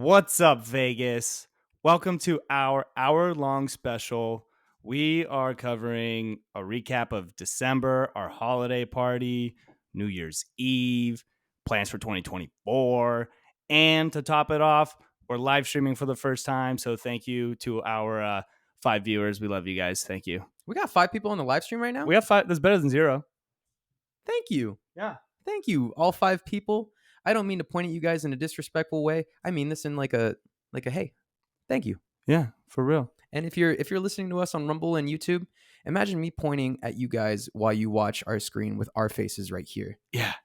What's up, Vegas? Welcome to our hour-long special. We are covering a recap of December, our holiday party, New Year's Eve, plans for 2024, and to top it off, we're live streaming for the first time. So thank you to our 5 viewers. We love you guys. Thank you. We got 5 people on the live stream right now? We have 5. That's better than 0. Thank you. Yeah. Thank you, all 5 people. I don't mean to point at you guys in a disrespectful way. I mean this in like a hey, thank you. Yeah, for real. And if you're listening to us on Rumble and YouTube, imagine me pointing at you guys while you watch our screen with our faces right here. Yeah.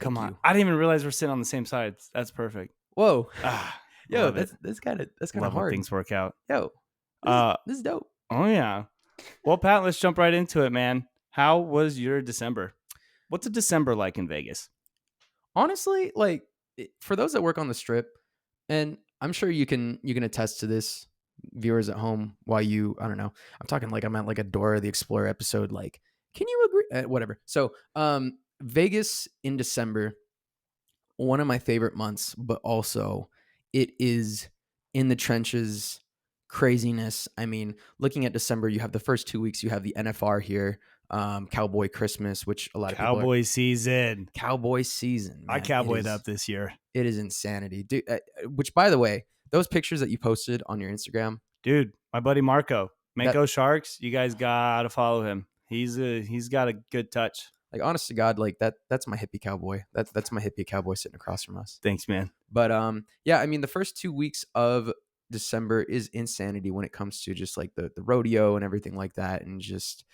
Come Thank on. you. I didn't even realize we're sitting on the same side. That's perfect. Whoa. Yo, love it. that's kind of Love when hard. things work out. Yo. This is dope. Oh, yeah. Well, Pat, let's jump right into it, man. How was your December? What's a December like in Vegas? Honestly, like for those that work on the strip, and I'm sure you can attest to this, viewers at home, while I don't know, I'm talking like I'm at like a Dora the Explorer episode, like, can you agree? Whatever. So Vegas in December, one of my favorite months, but also it is in the trenches craziness. I mean, looking at December, you have the first 2 weeks, you have the NFR here, Cowboy Christmas, which a lot of Cowboy season. Cowboy season. Man, I cowboyed up this year. It is insanity, dude. Which, by the way, those pictures that you posted on your Instagram, dude, my buddy Marco, Manco Sharks, you guys gotta follow him. He's got a good touch. Like, honest to God, like that's my hippie cowboy. That's my hippie cowboy sitting across from us. Thanks, man. But yeah, I mean, the first 2 weeks of December is insanity when it comes to just like the rodeo and everything like that, and just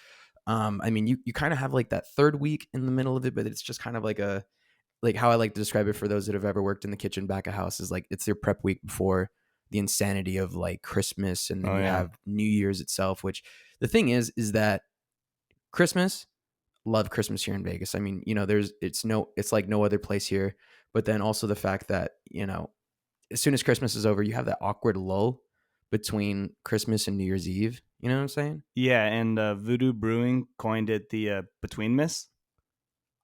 I mean, you kind of have like that third week in the middle of it, but it's just kind of like how I like to describe it for those that have ever worked in the kitchen back of house is like it's their prep week before the insanity of like Christmas, and then you have New Year's itself. Which the thing is that Christmas, love Christmas here in Vegas. I mean, you know, it's like no other place here. But then also the fact that, you know, as soon as Christmas is over, you have that awkward lull between Christmas and New Year's Eve. You know what I'm saying? Yeah, and Voodoo Brewing coined it the between miss.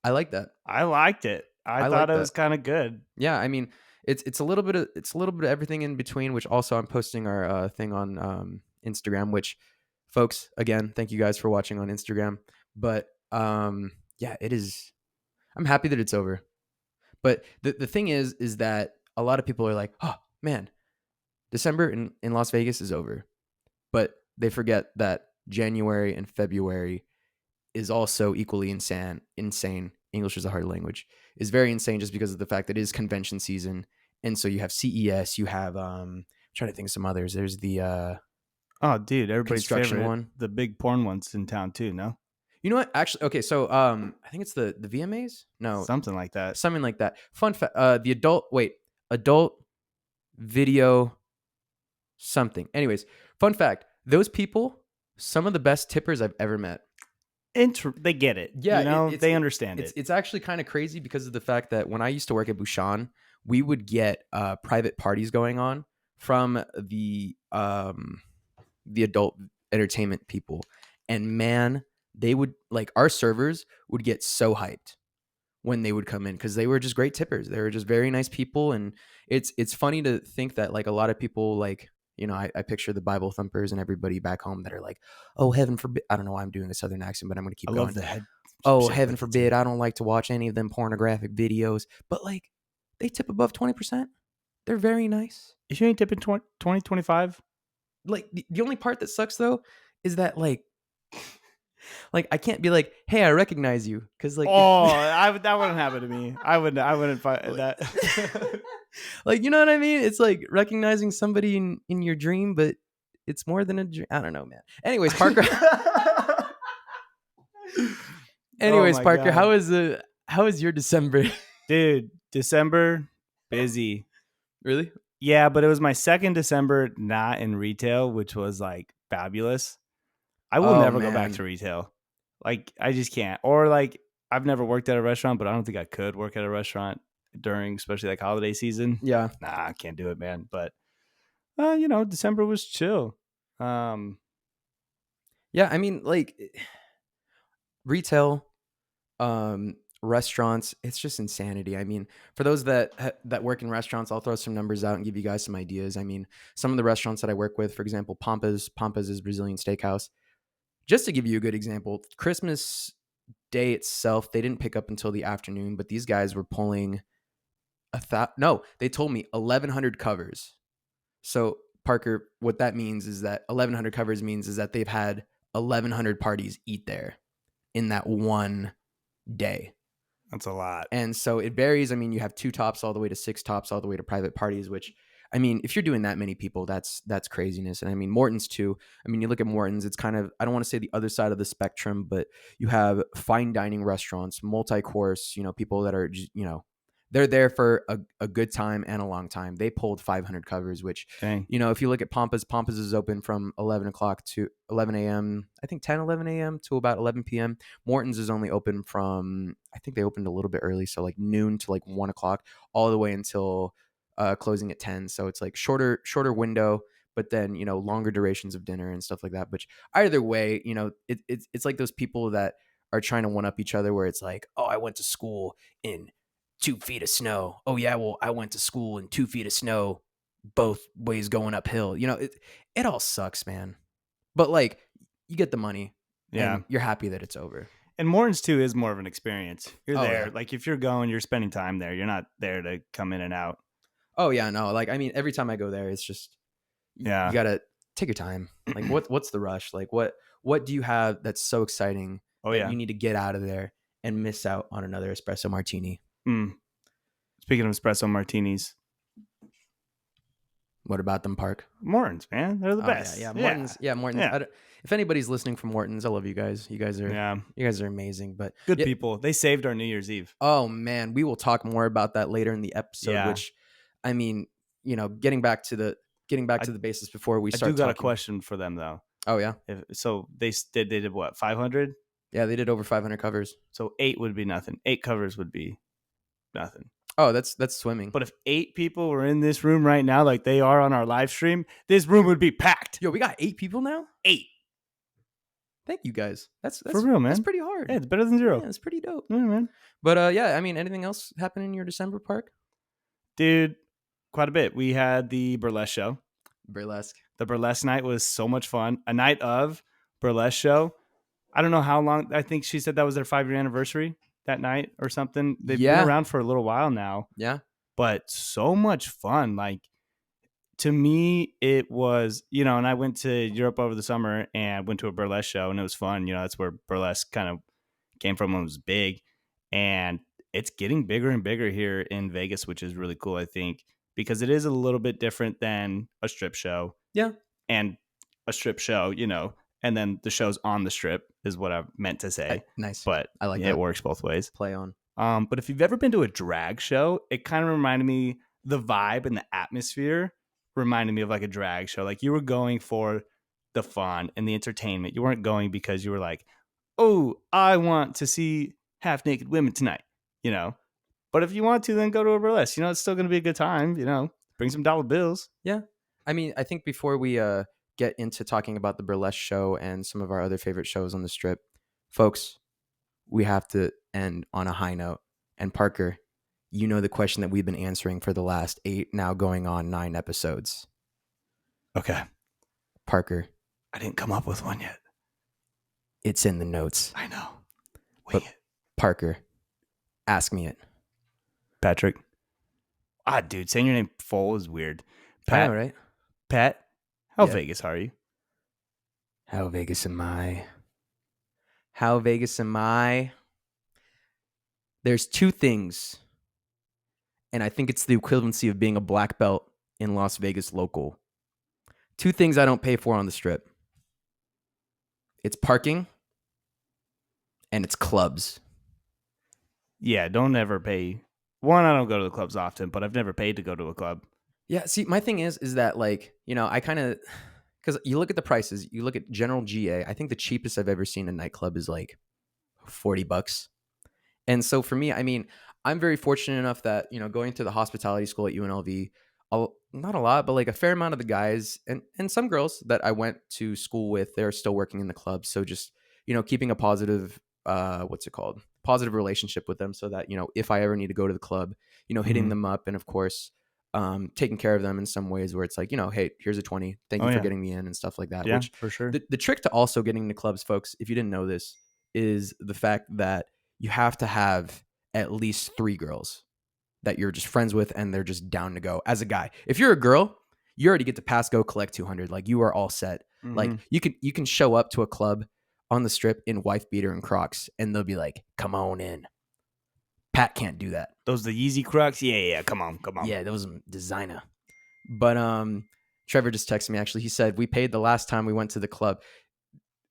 I like that. I liked it. I thought it was kind of good. Yeah, I mean, it's a little bit of everything in between. Which also I'm posting our thing on Instagram. Which, folks, again, thank you guys for watching on Instagram. But yeah, it is. I'm happy that it's over. But the thing is that a lot of people are like, oh man, December in Las Vegas is over. But they forget that January and February is also equally insane. English is a hard language. Is very insane just because of the fact that it is convention season. And so you have CES, you have I'm trying to think of some others. There's the oh dude, everybody's construction favorite one. The big porn ones in town too, no? You know what? Actually, okay, so I think it's the VMAs? No. Something like that. Something like that. Fun fact, the adult video something. Anyways, fun fact, those people, some of the best tippers I've ever met. They get it. Yeah, you know, they understand it. It's actually kind of crazy because of the fact that when I used to work at Bouchon, we would get private parties going on from the adult entertainment people, and man, they would like our servers would get so hyped when they would come in because they were just great tippers. They were just very nice people, and it's funny to think that like a lot of people like. You know, I picture the Bible thumpers and everybody back home that are like, oh, heaven forbid. I don't know why I'm doing a Southern accent, but I'm going to keep going. Love the head. Oh, heaven forbid. I don't like to watch any of them pornographic videos. But like, they tip above 20%. They're very nice. You ain't tipping 20, 25? Like, the only part that sucks, though, is that like I can't be like, hey, I recognize you. Because like, that wouldn't happen to me. I wouldn't find that. Like, you know what I mean? It's like recognizing somebody in your dream, but it's more than a dream. I don't know, man. Anyways, Parker. Parker, God. how is your December? Dude, December, busy. Really? Yeah, but it was my second December not in retail, which was like fabulous. I will never go back to retail. Like, I just can't. Or like, I've never worked at a restaurant, but I don't think I could work at a restaurant during especially like holiday season. Yeah. Nah, I can't do it, man. But you know, December was chill. Yeah, I mean, like retail, restaurants, it's just insanity. I mean, for those that work in restaurants, I'll throw some numbers out and give you guys some ideas. I mean, some of the restaurants that I work with, for example, Pampas is Brazilian steakhouse. Just to give you a good example, Christmas Day itself, they didn't pick up until the afternoon, but these guys were pulling no, they told me 1,100 covers. So Parker, what that means is that 1,100 covers means is that they've had 1,100 parties eat there in that one day. That's a lot. And so it varies. I mean, you have 2 tops all the way to 6 tops all the way to private parties, which, I mean, if you're doing that many people, that's craziness. And I mean, Morton's too. I mean, you look at Morton's, it's kind of, I don't want to say the other side of the spectrum, but you have fine dining restaurants, multi-course, people that are just, they're there for a good time and a long time. They pulled 500 covers, which, Dang. if you look at Pampas is open from 11 o'clock to 11 a.m., I think 10, 11 a.m. to about 11 p.m. Morton's is only open from, I think they opened a little bit early, so like noon to like 1 o'clock, all the way until closing at 10. So it's like shorter window, but then, longer durations of dinner and stuff like that. But either way, it's like those people that are trying to one up each other where it's like, oh, I went to school in 2 feet of snow. Oh yeah, well, I went to school in 2 feet of snow, both ways going uphill. It all sucks, man. But like, you get the money, and you're happy that it's over. And Morton's too is more of an experience. You're there, Yeah. like if you're going, you're spending time there. You're not there to come in and out. Oh yeah, no. Like, I mean, every time I go there, it's just, you gotta take your time. Like, what's the rush? Like, what do you have that's so exciting? Oh yeah, you need to get out of there and miss out on another espresso martini. Speaking of espresso martinis, what about them, Park? Morton's, man, they're the best. Yeah, Morton's. Yeah, Morton's. Yeah. If anybody's listening from Morton's, I love you guys. You guys are amazing. But good people. They saved our New Year's Eve. Oh man, we will talk more about that later in the episode. Yeah. Which, I mean, getting back to the basis before we start. I do got a question for them though. Oh yeah. So they did what, 500? Yeah, they did over 500 covers. So 8 would be nothing. 8 covers would be nothing. Oh, that's swimming. But if 8 people were in this room right now, like they are on our live stream, this room would be packed. Yo, we got 8 people now? 8. Thank you guys. That's for real, man. That's pretty hard. Yeah, it's better than 0. Yeah, it's pretty dope. Yeah, man. But yeah, I mean, anything else happen in your December, Park? Dude, quite a bit. We had the burlesque show. The burlesque night was so much fun. A night of burlesque show. I don't know how long. I think she said that was their 5-year anniversary that night or something. They've been around for a little while now. Yeah. But so much fun. Like, to me, it was, and I went to Europe over the summer and went to a burlesque show, and it was fun. That's where burlesque kind of came from when it was big. And it's getting bigger and bigger here in Vegas, which is really cool, I think, because it is a little bit different than a strip show. Yeah. And a strip show, and then the show's on the strip is what I meant to say. Nice. But I like it works both ways. Play on. But if you've ever been to a drag show, it kind of reminded me, the vibe and the atmosphere reminded me of like a drag show. Like, you were going for the fun and the entertainment. You weren't going because you were like, oh, I want to see half naked women tonight, But if you want to, then go to a burlesque. It's still going to be a good time, Bring some dollar bills. Yeah. I mean, I think before we get into talking about the burlesque show and some of our other favorite shows on the strip, folks, we have to end on a high note. And Parker, the question that we've been answering for the last 8, now going on 9 episodes. Okay. Parker. I didn't come up with one yet. It's in the notes. I know. Wait. Parker, ask me it. Patrick. Dude, saying your name full is weird. Pat, I know, right? Pat, how Vegas are you? How Vegas am I? How Vegas am I? There's 2 things, and I think it's the equivalency of being a black belt in Las Vegas local. 2 things I don't pay for on the strip. It's parking, and it's clubs. Yeah, don't ever pay. One, I don't go to the clubs often, but I've never paid to go to a club. Yeah, see, my thing is that, like, I kind of, because you look at the prices, you look at General GA, I think the cheapest I've ever seen a nightclub is like $40. And so for me, I mean, I'm very fortunate enough that, going to the hospitality school at UNLV, not a lot, but like a fair amount of the guys and some girls that I went to school with, they're still working in the club. So just, keeping a positive, positive relationship with them, so that if I ever need to go to the club, hitting Mhm. them up, and of course, taking care of them in some ways where it's like, hey, here's a 20, thank Oh, you for yeah. getting me in and stuff like that. Yeah, Which for sure. the trick to also getting into clubs, folks, if you didn't know this, is the fact that you have to have at least 3 girls that you're just friends with and they're just down to go. As a guy, if you're a girl, you already get to pass go collect 200. Like, you are all set. Like, Mhm. you can show up to a club on the strip in wife beater and Crocs, and they'll be like, come on in. Pat can't do that. Those the Yeezy Crocs? Yeah, come on. Yeah, those are designer. But Trevor just texted me, actually. He said, we paid the last time we went to the club.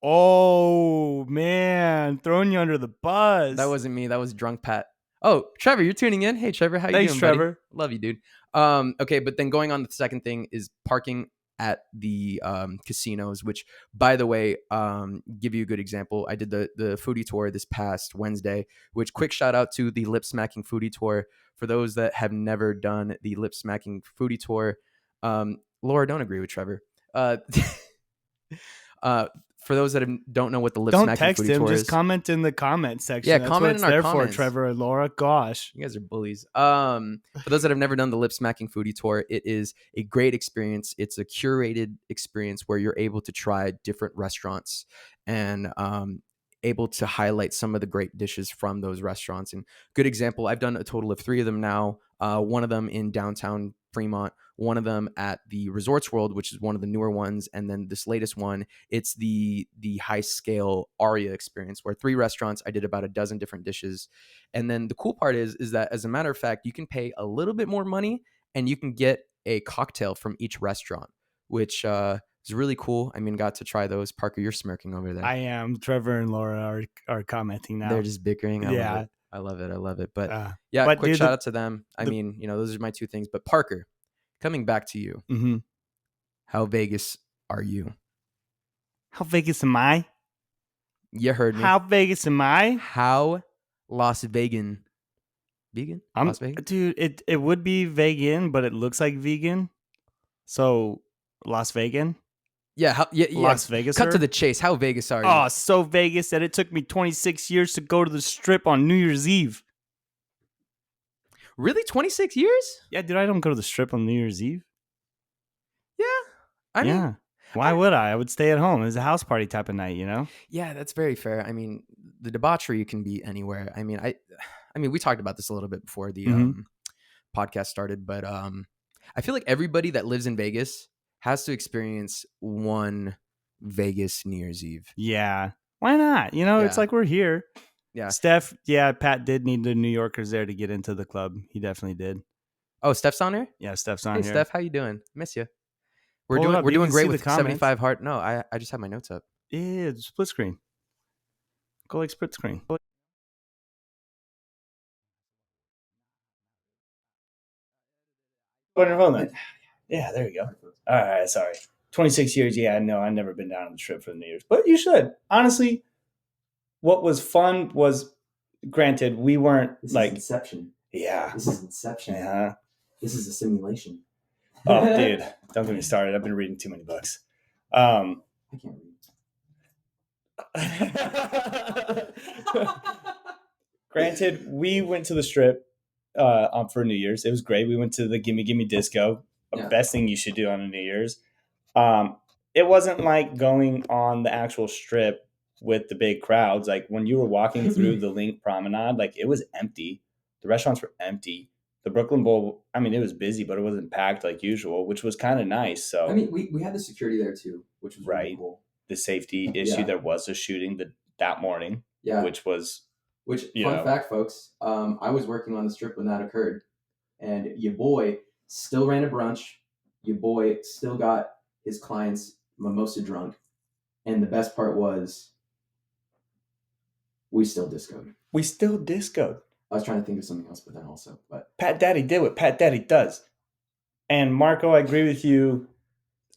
Oh, man, throwing you under the bus. That wasn't me. That was drunk Pat. Oh, Trevor, you're tuning in. Hey, Trevor, how you Thanks, doing, buddy? Trevor. Love you, dude. Okay, but then going on, the second thing is parking at the casinos, which, by the way, give you a good example. I did the foodie tour this past Wednesday, which, quick shout out to the Lip Smacking Foodie Tour. For those that have never done the Lip Smacking Foodie Tour, Laura, don't agree with Trevor. For those that don't know what the Lip Don't Smacking text Foodie him. Tour Just is, comment in the comment section. Yeah, That's comment what in it's our there comments. for, Trevor and Laura. Gosh. you guys are bullies. For those that have never done the Lip Smacking Foodie Tour, it is a great experience. It's a curated experience where you're able to try different restaurants and able to highlight some of the great dishes from those restaurants. And good example, I've done a total of 3 of them now. One of them in downtown Fremont, one of them at the Resorts World, which is one of the newer ones, and then this latest one, it's the high scale Aria experience, where 3 restaurants, I did about a dozen different dishes. And then the cool part is that, as a matter of fact, you can pay a little bit more money and you can get a cocktail from each restaurant, which is really cool. I mean, got to try those. Parker, you're smirking over there. I am. Trevor and Laura are commenting now. They're just bickering. Yeah. I love it. But yeah, quick dude, shout out to them. I mean, those are my 2 things. But Parker, coming back to you, how Vegas are you? How Vegas am I? You heard me. How Vegas am I? How Las Vegan? Vegan? Las Vegas? Dude, it would be vegan, but it looks like vegan. So Las Vegas? Yeah, Las Vegas. Cut to the chase. How Vegas are you? Oh, so Vegas that it took me 26 years to go to the strip on New Year's Eve. Really? 26 years? Yeah, dude, I don't go to the strip on New Year's Eve. Yeah. I mean, why would I? I would stay at home. It was a house party type of night, Yeah, that's very fair. I mean, the debauchery can be anywhere. I mean, we talked about this a little bit before the podcast started, but I feel like everybody that lives in Vegas has to experience one Vegas New Year's Eve. Yeah. Why not? It's like we're here. Yeah. Steph, Pat did need the New Yorkers there to get into the club. He definitely did. Oh, Steph's on here? Yeah, Steph's on here. Hey, Steph, how you doing? Miss you. We're Pull doing great with 75 heart. No, I just have my notes up. Yeah, split screen. Go like split screen. On your phone then. Yeah, there you go. All right, sorry. 26 years. Yeah, no, I've never been down on the strip for the New Year's, but you should. Honestly, what was fun was, granted, we weren't This like is Inception. Yeah. This is Inception. Yeah. This is a simulation. Oh, dude, don't get me started. I've been reading too many books. I can't read. Granted, we went to the strip for New Year's. It was great. We went to the Gimme Gimme Disco. The best thing you should do on a New Year's. It wasn't like going on the actual strip with the big crowds. Like when you were walking through the Link Promenade, like it was empty. The restaurants were empty. The Brooklyn Bowl, I mean, it was busy, but it wasn't packed like usual, which was kind of nice. So I mean, we had the security there too, which was really cool. The safety issue, there was a shooting that morning, which was... Fun fact, folks, I was working on the strip when that occurred, and your boy still ran a brunch. Your boy still got his clients mimosa drunk, and the best part was we still discoed. I was trying to think of something else, but then also, Pat Daddy did what Pat Daddy does. And Marco, I agree with you.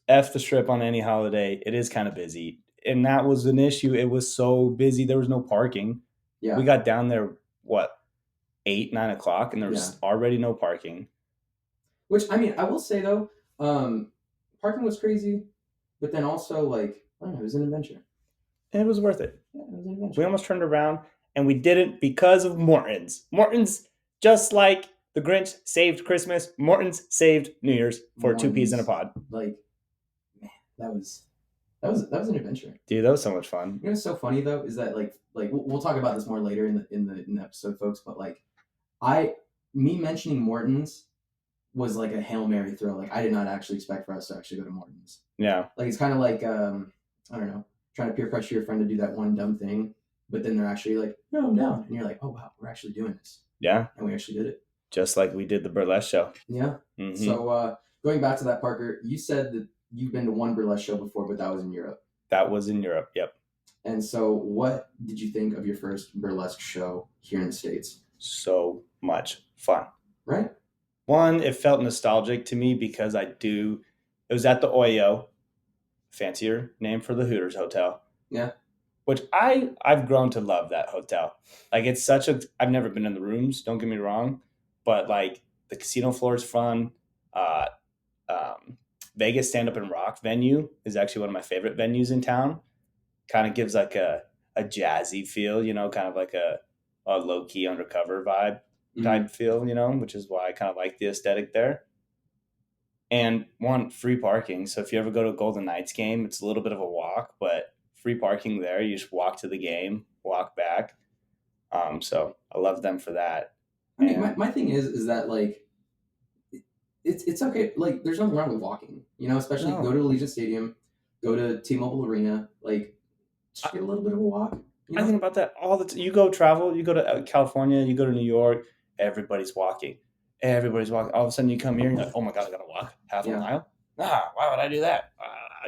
F the strip on any holiday. It is kind of busy, and that was an issue. It was so busy. There was no parking. Yeah. We got down there, 8, 9 o'clock, and there was already no parking. Which, I mean, I will say, though, parking was crazy, but then also, I don't know, it was an adventure. And it was worth it. Yeah, it was an adventure. We almost turned around. and we didn't because of Morton's. Morton's, just like the Grinch saved Christmas, Morton's saved New Year's for two peas in a pod. Like, man, that was an adventure. Dude, that was so much fun. You know what's so funny though is that like we'll talk about this more later in the episode, folks. But like, me mentioning Morton's was like a Hail Mary throw. Like, I did not actually expect for us to actually go to Morton's. Yeah. Like, it's kind of like I don't know, trying to peer pressure your friend to do that one dumb thing, but then they're actually like, no, I'm down, and you're like, oh wow, we're actually doing this. Yeah. And we actually did it. Just like we did the burlesque show. Yeah. Mm-hmm. So going back to that, Parker, you said that you've been to one burlesque show before, but that was in Europe. That was in Europe. Yep. And so, what did you think of your first burlesque show here in the States? So much fun. Right. One, it felt nostalgic to me because it was at the Oyo, fancier name for the Hooters Hotel. Yeah. Which I've grown to love that hotel. Like, it's I've never been in the rooms, don't get me wrong, but like the casino floor is fun. Vegas Stand Up and Rock venue is actually one of my favorite venues in town. Kind of gives like a jazzy feel, you know, kind of like a low key undercover vibe type feel, you know, which is why I kind of like the aesthetic there. And one, free parking. So if you ever go to a Golden Knights game, it's a little bit of a walk, but free parking there. You just walk to the game, walk back. So I love them for that. I mean, my thing is that like, it's okay. Like, there's nothing wrong with walking, you know, especially go to Allegiant Stadium, go to T-Mobile Arena, like, just get a little bit of a walk. You know? I think about that all the time. You go travel, you go to California, you go to New York, everybody's walking. All of a sudden you come here and you're like, oh my God, I got to walk half a mile. Why would I do that?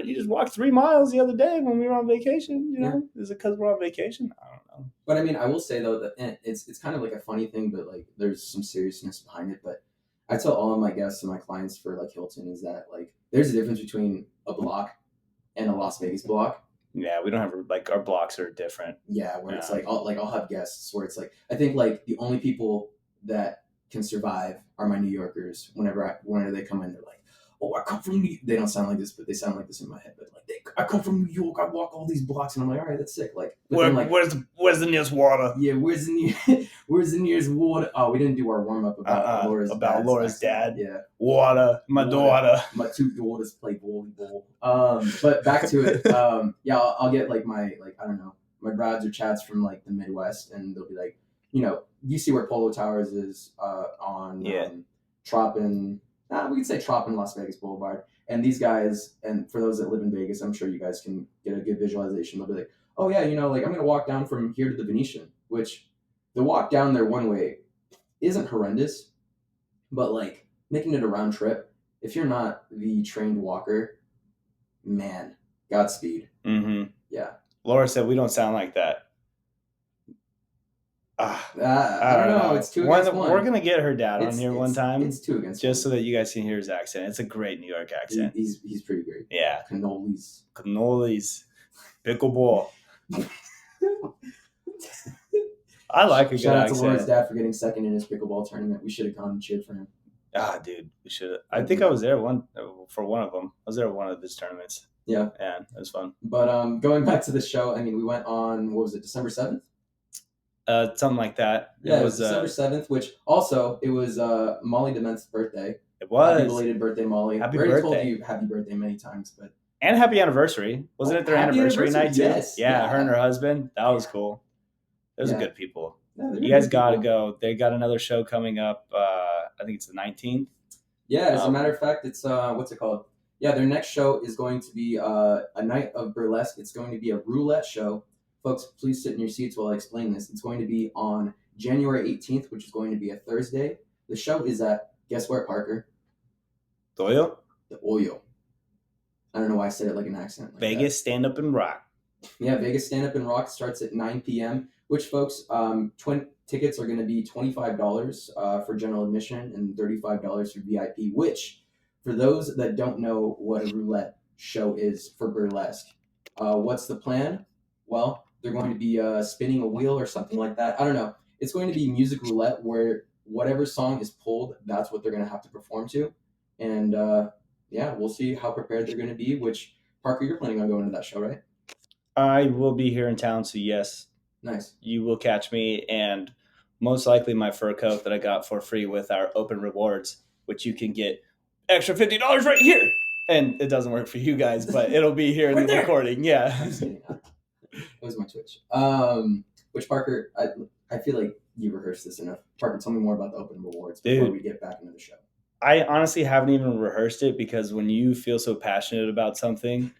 You just walked 3 miles the other day when we were on vacation. You know, is it because we're on vacation? I don't know. But I mean, I will say though that it's kind of like a funny thing, but like there's some seriousness behind it. But I tell all of my guests and my clients for like Hilton is that like there's a difference between a block and a Las Vegas block. Yeah, we don't have like our blocks are different. Yeah, where it's like I'll have guests where it's like I think like the only people that can survive are my New Yorkers. Whenever they come in, they're like, "Oh, I come from New York." They don't sound like this, but they sound like this in my head. But like, I come from New York. I walk all these blocks, and I'm like, "All right, that's sick." Like, where's the nearest water? Yeah, where's the nearest water? Oh, we didn't do our warm up about Laura's dad. Yeah, water. My daughter. My 2 daughters play volleyball. But back to it. Yeah, I'll get like my I don't know, my Brads or Chads from like the Midwest, and they'll be like, you know, you see where Polo Towers is on Tropin. We could say Tropin Las Vegas Boulevard. And these guys, and for those that live in Vegas, I'm sure you guys can get a good visualization. They'll be like, oh yeah, you know, like I'm going to walk down from here to the Venetian, which the walk down there one way isn't horrendous, but like making it a round trip, if you're not the trained walker, man, Godspeed. Mm-hmm. Yeah. Laura said we don't sound like that. I don't know. It's 2 against 1. We're going to get her dad on here one time. It's 2 against 1. Just so that you guys can hear his accent. It's a great New York accent. He's pretty great. Yeah. Cannolis. Pickleball. I like a good accent. Shout out to Laura's dad for getting second in his pickleball tournament. We should have gone and cheered for him. Dude, we should have. I think I was there for one of them. I was there at one of his tournaments. Yeah. Yeah, it was fun. But going back to the show, I mean, we went on, what was it, December 7th? Something like that. Yeah, it was December 7th, which also, it was Molly DeMente's birthday. It was. Happy belated birthday, Molly. Happy birthday. I already birthday. told you happy birthday many times, but... And happy anniversary. Wasn't it their anniversary night too? Yes. Yeah, her and her husband. That was cool. Those are good people. You guys got to go. They got another show coming up. I think it's the 19th. Yeah, as a matter of fact, it's, what's it called? Yeah, their next show is going to be a night of burlesque. It's going to be a roulette show. Folks, please sit in your seats while I explain this. It's going to be on January 18th, which is going to be a Thursday. The show is at, guess where, Parker? The Oyo? The Oyo. I don't know why I said it like an accent. Like Vegas Stand Up and Rock. Yeah, Vegas Stand Up and Rock starts at 9 p.m., which, folks, tickets are going to be $25 for general admission and $35 for VIP, which, for those that don't know what a roulette show is for burlesque, what's the plan? Well, they're going to be spinning a wheel or something like that. I don't know. It's going to be music roulette where whatever song is pulled, that's what they're going to have to perform to. And yeah, we'll see how prepared they're going to be, which, Parker, you're planning on going to that show, right? I will be here in town, so yes. Nice. you will catch me, and most likely my fur coat that I got for free with our open rewards, which you can get extra $50 right here. And it doesn't work for you guys, but it'll be here in Right the there. recording. I'm Yeah. just kidding. It was my Twitch. Which Parker, I feel like you rehearsed this enough. Parker, tell me more about the open rewards before Dude. we get back into the show. I honestly haven't even rehearsed it, because when you feel so passionate about something,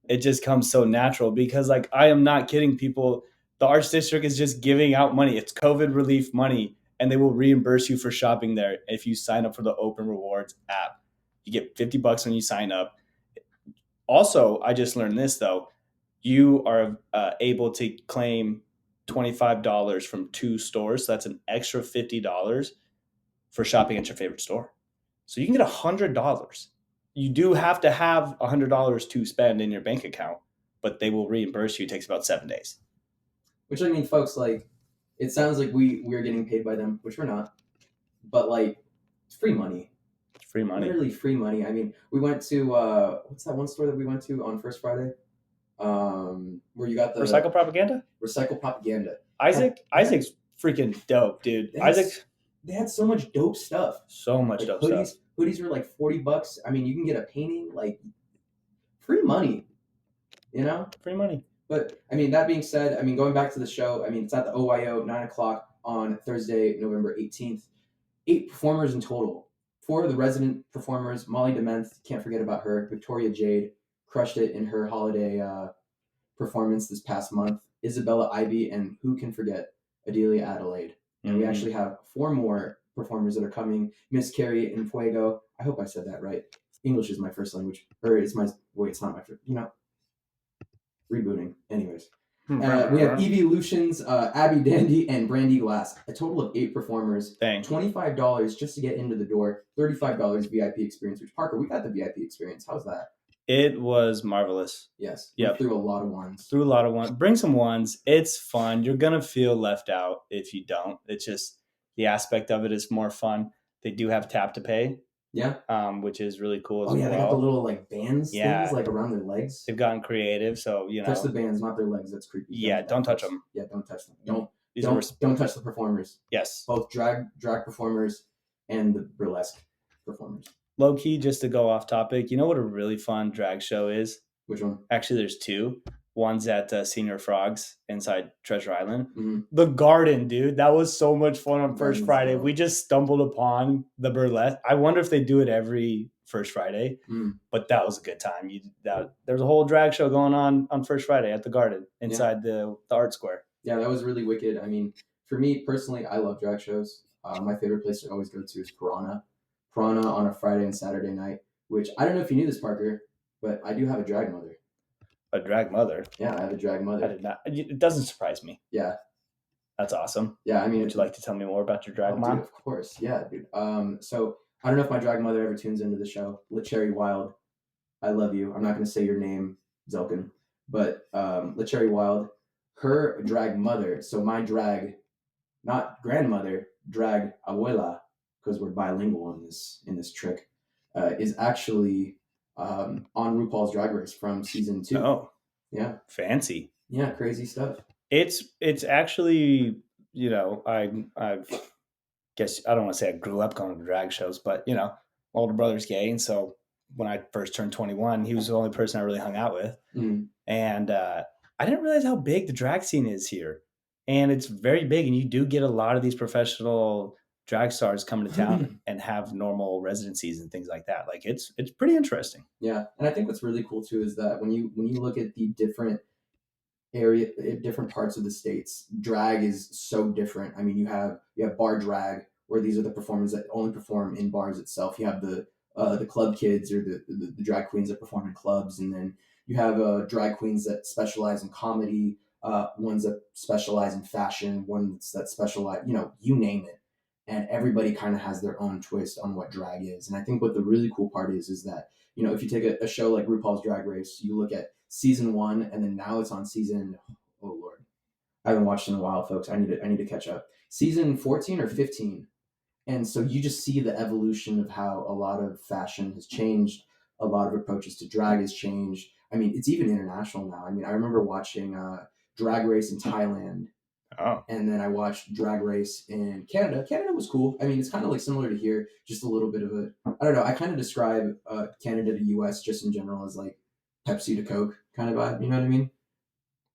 it just comes so natural, because like, I am not kidding people. The Arts District is just giving out money. It's COVID relief money, and they will reimburse you for shopping there if you sign up for the Open Rewards app. You get $50 when you sign up. Also, I just learned this though. You are able to claim $25 from 2 stores. So that's an extra $50 for shopping at your favorite store. So you can get $100. You do have to have $100 to spend in your bank account, but they will reimburse you. It takes about 7 days. Which, I mean, folks, like, it sounds like we're getting paid by them, which we're not. But, like, it's free money. It's free money. Literally free money. I mean, we went to, what's that one store that we went to on First Friday? Where you got the Recycle Propaganda? Recycle Propaganda. Isaac's freaking dope, dude. They had so much dope stuff. So much Like dope hoodies, stuff. Hoodies were like $40. I mean, you can get a painting, like, free money, you know? Free money. But, I mean, that being said, I mean, going back to the show, I mean, it's at the OYO, 9 o'clock on Thursday, November 18th. 8 performers in total. 4 of the resident performers, Molly DeMenth, can't forget about her. Victoria Jade crushed it in her holiday performance this past month. Isabella Ivy, and who can forget Adelia Adelaide. And we actually have 4 more performers that are coming. Miss Carrie in Fuego. I hope I said that right. English is my first language. Or it's my... Wait, it's not my first... You know. Rebooting. Anyways. We have Evie Lucians, Abby Dandy, and Brandy Glass. A total of 8 performers. Dang. $25 just to get into the door. $35 VIP experience. Which, Parker, we got the VIP experience. How's that? It was marvelous. Yes. Yep. Through a lot of ones. Bring some ones. It's fun. You're going to feel left out if you don't. It's just the aspect of it is more fun. They do have tap to pay. Yeah. Which is really cool as well. Oh, yeah, they got the little, like, bands Yeah. things, like, around their legs. They've gotten creative, so, you know. Touch the bands, not their legs. That's creepy. Yeah, don't touch them. Yeah, don't touch them. Don't touch the performers. Yes. Both drag performers and the burlesque performers. Low key, just to go off topic, you know what a really fun drag show is? Which one? Actually, there's 2. One's at Senior Frogs inside Treasure Island. Mm-hmm. The Garden, dude. That was so much fun on First Garden's Friday. dope. We just stumbled upon the burlesque. I wonder if they do it every First Friday, but that was a good time. There's a whole drag show going on First Friday at the Garden inside the Art Square. Yeah, that was really wicked. I mean, for me personally, I love drag shows. My favorite place to always go to is Piranha. Piranha on a Friday and Saturday night, which I don't know if you knew this, Parker, but I do have a drag mother. A drag mother? Yeah, I have a drag mother. I did not. It doesn't surprise me. Yeah. That's awesome. Yeah, I mean... Would you like to tell me more about your drag mom? Dude, of course. Yeah, dude. So, I don't know if my drag mother ever tunes into the show. LaCherry Wild, I love you. I'm not going to say your name, Zelkin, but LaCherry Wild, her drag mother, so my drag, not grandmother, drag abuela, because we're bilingual in this trick, is actually on RuPaul's Drag Race from season 2. Oh, yeah, fancy. Yeah, crazy stuff. It's actually, you know, I've guess I don't want to say I grew up going to drag shows, but you know, my older brother's gay, and so when I first turned 21, he was the only person I really hung out with, and I didn't realize how big the drag scene is here, and it's very big, and you do get a lot of these professional drag stars coming to town and have normal residencies and things like that. Like it's pretty interesting. Yeah, and I think what's really cool too is that when you look at the different parts of the states, drag is so different. I mean, you have bar drag, where these are the performers that only perform in bars itself. You have the club kids, or the drag queens that perform in clubs, and then you have drag queens that specialize in comedy, ones that specialize in fashion, ones that specialize, you know, you name it. And everybody kind of has their own twist on what drag is. And I think what the really cool part is that, you know, if you take a show like RuPaul's Drag Race, you look at season 1, and then now it's on season, oh Lord, I haven't watched in a while, folks. I need to catch up. Season 14 or 15. And so you just see the evolution of how a lot of fashion has changed. A lot of approaches to drag has changed. I mean, it's even international now. I mean, I remember watching Drag Race in Thailand. Oh, And then I watched Drag Race in Canada. Canada was cool. I mean, it's kind of like similar to here, just a little bit of a, I don't know. I kind of describe Canada to US just in general as like Pepsi to Coke kind of vibe. You know what I mean?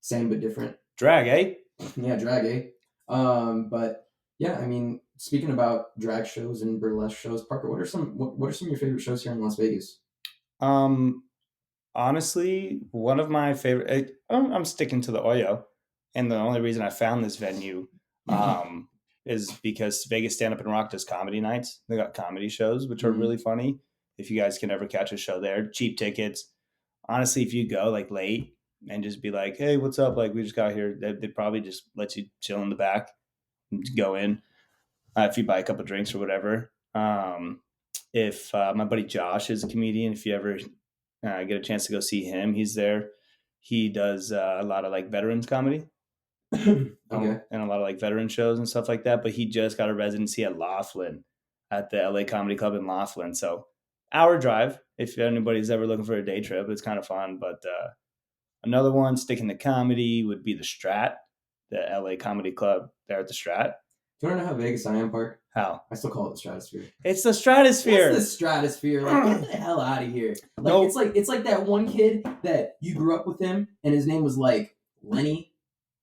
Same but different. drag, eh? Yeah, drag, eh? But yeah, I mean, speaking about drag shows and burlesque shows, Parker, what are some of your favorite shows here in Las Vegas? Honestly, one of my favorite. I'm sticking to the Oyo, and the only reason I found this venue, is because Vegas Stand Up and Rock does comedy nights. They got comedy shows, which are Mhm. really funny. If you guys can ever catch a show there, cheap tickets. Honestly, if you go like late and just be like, "Hey, what's up?" Like we just got here, they'd probably just let you chill in the back, and just go in. If you buy a couple drinks or whatever. If my buddy Josh is a comedian, if you ever get a chance to go see him, he's there. He does a lot of like veterans comedy. Okay. And a lot of like veteran shows and stuff like that. But he just got a residency at Laughlin, at the LA Comedy Club in Laughlin. So hour drive if anybody's ever looking for a day trip. It's kind of fun. But another one sticking to comedy would be the Strat, the LA Comedy Club there at the Strat. Do you want to know how Vegas I am, Park? How? I still call it the Stratosphere. It's the Stratosphere. What's the Stratosphere? Like, get the hell out of here. Like, Nope. it's like that one kid that you grew up with him, and his name was like Lenny.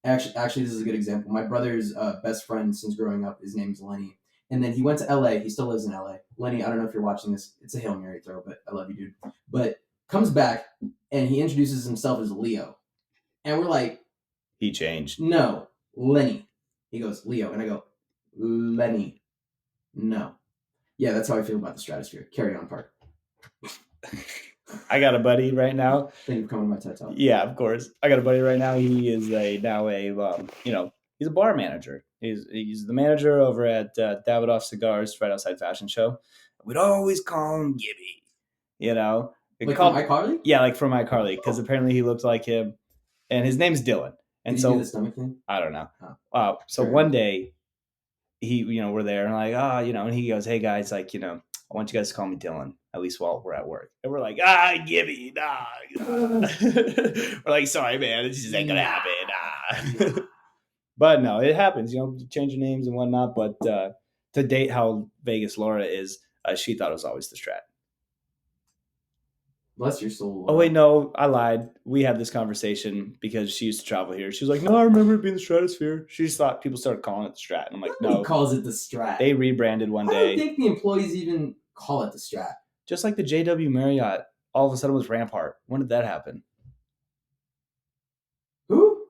Actually, this is a good example. My brother's best friend since growing up, his name's Lenny. And then he went to LA. He still lives in LA. Lenny, I don't know if you're watching this. It's a Hail Mary throw, but I love you, dude. But comes back, and he introduces himself as Leo. And we're like, He changed. no, Lenny. He goes, Leo. And I go, Lenny. No. Yeah, that's how I feel about the Stratosphere. Carry on, Park. I got a buddy right now. Thank you for coming to my TED Talk. Yeah, of course. I got a buddy right now. He is he's a bar manager. He's the manager over at Davidoff Cigars, right outside Fashion Show. We'd always call him Gibby. You know, Like from iCarly? Yeah, like from iCarly, because apparently he looked like him, and his name's Dylan. And Did so you do the stomach thing? I don't know. Oh. So Fair one enough. day, we're there and like, and he goes, "Hey guys, like, I want you guys to call me Dylan, at least while we're at work." And we're like, Gibby, nah. We're like, sorry, man, this just ain't gonna happen. Nah. But no, it happens, you change your names and whatnot. But to date how Vegas Laura is, she thought it was always the Strat. Bless your soul. Oh wait, no, I lied. We had this conversation because she used to travel here. She was like, "No, I remember it being the Stratosphere." She just thought people started calling it the Strat. And I'm like, Nobody no. calls it the Strat. They rebranded one I day. don't think the employees even call it the Strat. Just like the JW Marriott, all of a sudden was Rampart. When did that happen? Who?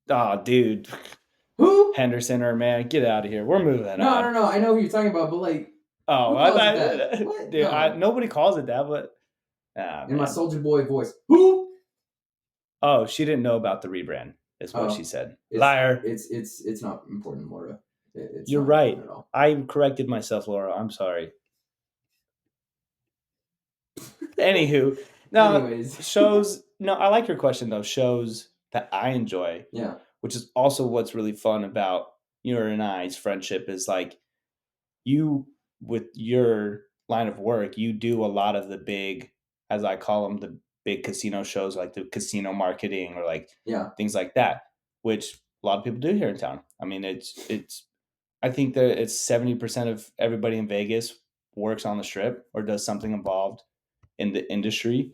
Oh, dude. Who? Henderson or man, get out of here. We're moving on. No. I know who you're talking about, but like, Oh, who calls it that? What? Dude, No. nobody calls it that, but In my man. Soldier Boy voice, who? Oh, she didn't know about the rebrand. Is what Oh. she said. It's- Liar. It's not important, Laura. It's You're not right. important at all. I corrected myself, Laura. I'm sorry. Anywho, no Anyways. shows. No, I like your question though. Shows that I enjoy, Yeah. which is also what's really fun about your and I's friendship is like you with your line of work, you do a lot of the big, as I call them, the big casino shows, like the casino marketing or like Yeah. things like that, which a lot of people do here in town. I mean, it's. I think that it's 70% of everybody in Vegas works on the Strip or does something involved in the industry,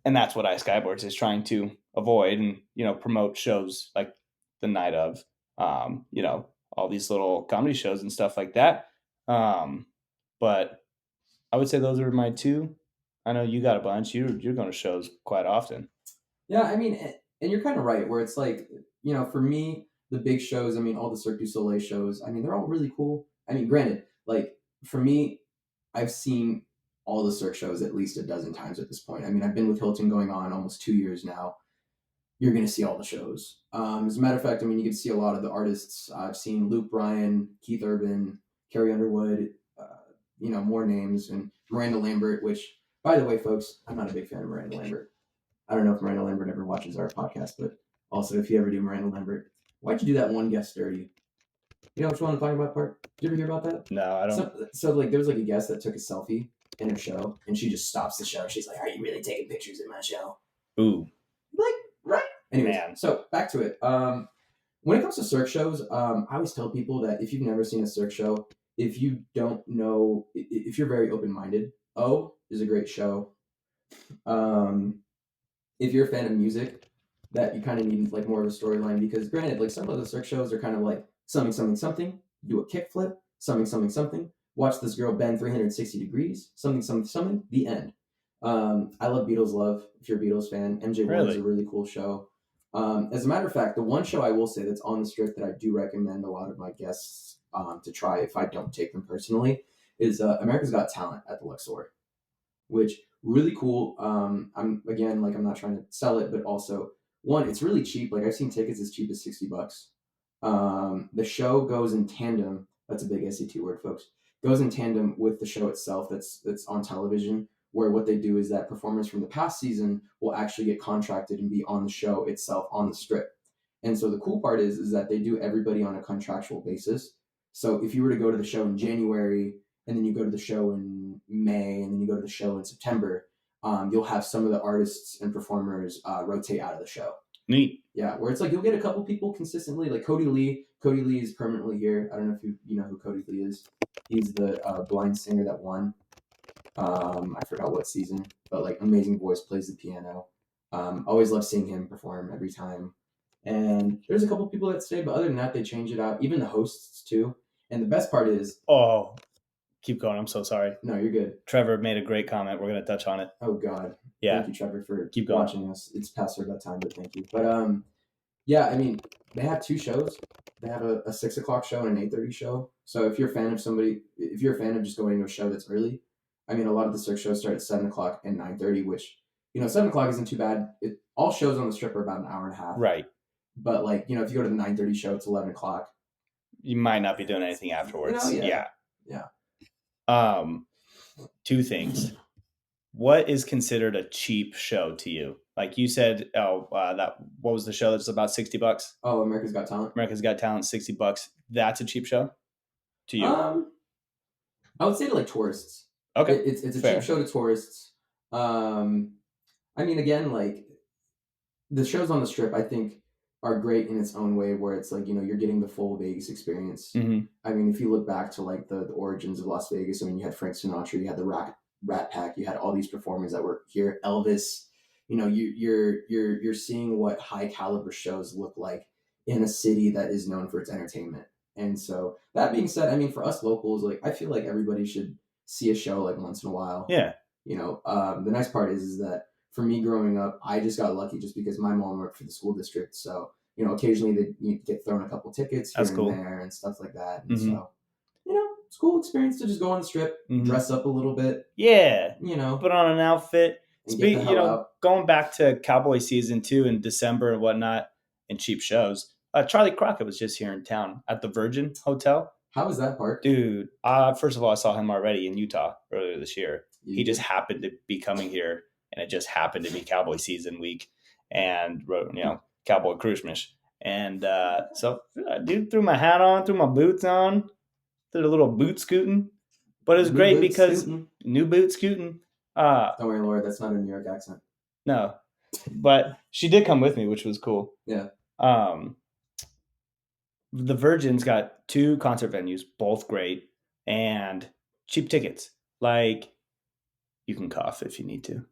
and that's what Ice Skyboards is trying to avoid and promote shows like the night of, all these little comedy shows and stuff like that. But I would say those are my two. I know you got a bunch. You're going to shows quite often. Yeah, I mean, and you're kind of right, where it's like, for me, the big shows, I mean, all the Cirque du Soleil shows, I mean, they're all really cool. I mean, granted, like, for me, I've seen all the Cirque shows at least a dozen times at this point. I mean, I've been with Hilton going on almost 2 years now. You're going to see all the shows. As a matter of fact, I mean, you get to see a lot of the artists. I've seen Luke Bryan, Keith Urban, Carrie Underwood, more names, and Miranda Lambert, which, by the way, folks, I'm not a big fan of Miranda Lambert. I don't know if Miranda Lambert ever watches our podcast, but also if you ever do Miranda Lambert, why'd you do that one guest dirty? You know which one I'm talking about, Park? Did you ever hear about that? No, I don't. So like, there was like a guest that took a selfie in her show, and she just stops the show. She's like, "Are you really taking pictures in my show?" Ooh. Like, right? Anyways, Man. so back to it. When it comes to Cirque shows, I always tell people that if you've never seen a Cirque show, if you don't know, if you're very open-minded, O is a great show. If you're a fan of music, that you kind of need like more of a storyline, because granted, like some of the Cirque shows are kind of like something, something, something, do a kickflip, something, something, something, watch this girl bend 360 degrees, something, something, something, the end. I love Beatles Love. If you're a Beatles fan, MJ1 Really? is a really cool show. As a matter of fact, the one show I will say that's on the Strip that I do recommend a lot of my guests to try if I don't take them personally is America's Got Talent at the Luxor, which really cool. I'm again, like, I'm not trying to sell it, but also one, it's really cheap. Like, I've seen tickets as cheap as $60. The show goes in tandem. That's a big SAT word, folks. Goes in tandem with the show itself that's on television, where what they do is that performers from the past season will actually get contracted and be on the show itself on the Strip. And so the cool part is that they do everybody on a contractual basis. So if you were to go to the show in January, and then you go to the show in May, and then you go to the show in September, you'll have some of the artists and performers rotate out of the show. Neat. Yeah, where it's like you'll get a couple people consistently, like Cody Lee. Cody Lee is permanently here. I don't know if you know who Cody Lee is. He's the blind singer that won. I forgot what season, but like amazing voice, plays the piano. Always love seeing him perform every time. And there's a couple people that stay, but other than that, they change it out. Even the hosts too. And the best part is, Oh, keep going. I'm so sorry. no, you're good. Trevor made a great comment. We're going to touch on it. Oh God. Yeah. Thank you, Trevor, for Keep going. watching us. It's past our bedtime, but thank you. But yeah, I mean, they have two shows. They have a 6 o'clock show and an 8:30 show. So if you're a fan of if you're a fan of just going to a show that's early, I mean, a lot of the Cirque shows start at 7 o'clock and 9:30, which, 7 o'clock isn't too bad. All shows on the Strip are about an hour and a half. Right. But like, if you go to the 9:30 show, it's 11 o'clock. You might not be doing anything afterwards. Yeah. Two things. What is considered a cheap show to you? Like you said, what was the show that's about $60? Oh, America's Got Talent. America's Got Talent, $60. That's a cheap show to you? I would say to like tourists. Okay. It's a Fair. cheap show to tourists. I mean, again, like the shows on the Strip, I think, are great in its own way, where it's like, you're getting the full Vegas experience. Mm-hmm. I mean, if you look back to like the origins of Las Vegas, I mean, you had Frank Sinatra, you had the Rat Pack, you had all these performers that were here, Elvis. You're seeing what high caliber shows look like in a city that is known for its entertainment. And so that being said, I mean, for us locals, like I feel like everybody should see a show like once in a while. Yeah. The nice part is that for me growing up, I just got lucky just because my mom worked for the school district. So, occasionally you get thrown a couple tickets here and there and stuff like that. And so, it's a cool experience to just go on the Strip, dress up a little bit. Yeah. Put on an outfit. out. Going back to Cowboy season 2 in December and whatnot and cheap shows, Charlie Crockett was just here in town at the Virgin Hotel. How was that park? Dude, first of all, I saw him already in Utah earlier this year. He just happened to be coming here, and it just happened to be Cowboy season week and, Cowboy Christmas. And so dude threw my hat on, threw my boots on, did a little boot scooting. But it was great because new boot scooting. Don't worry, Laura, that's not a New York accent. No, but she did come with me, which was cool. Yeah. The Virgin's got 2 concert venues, both great, and cheap tickets. Like, you can cough if you need to.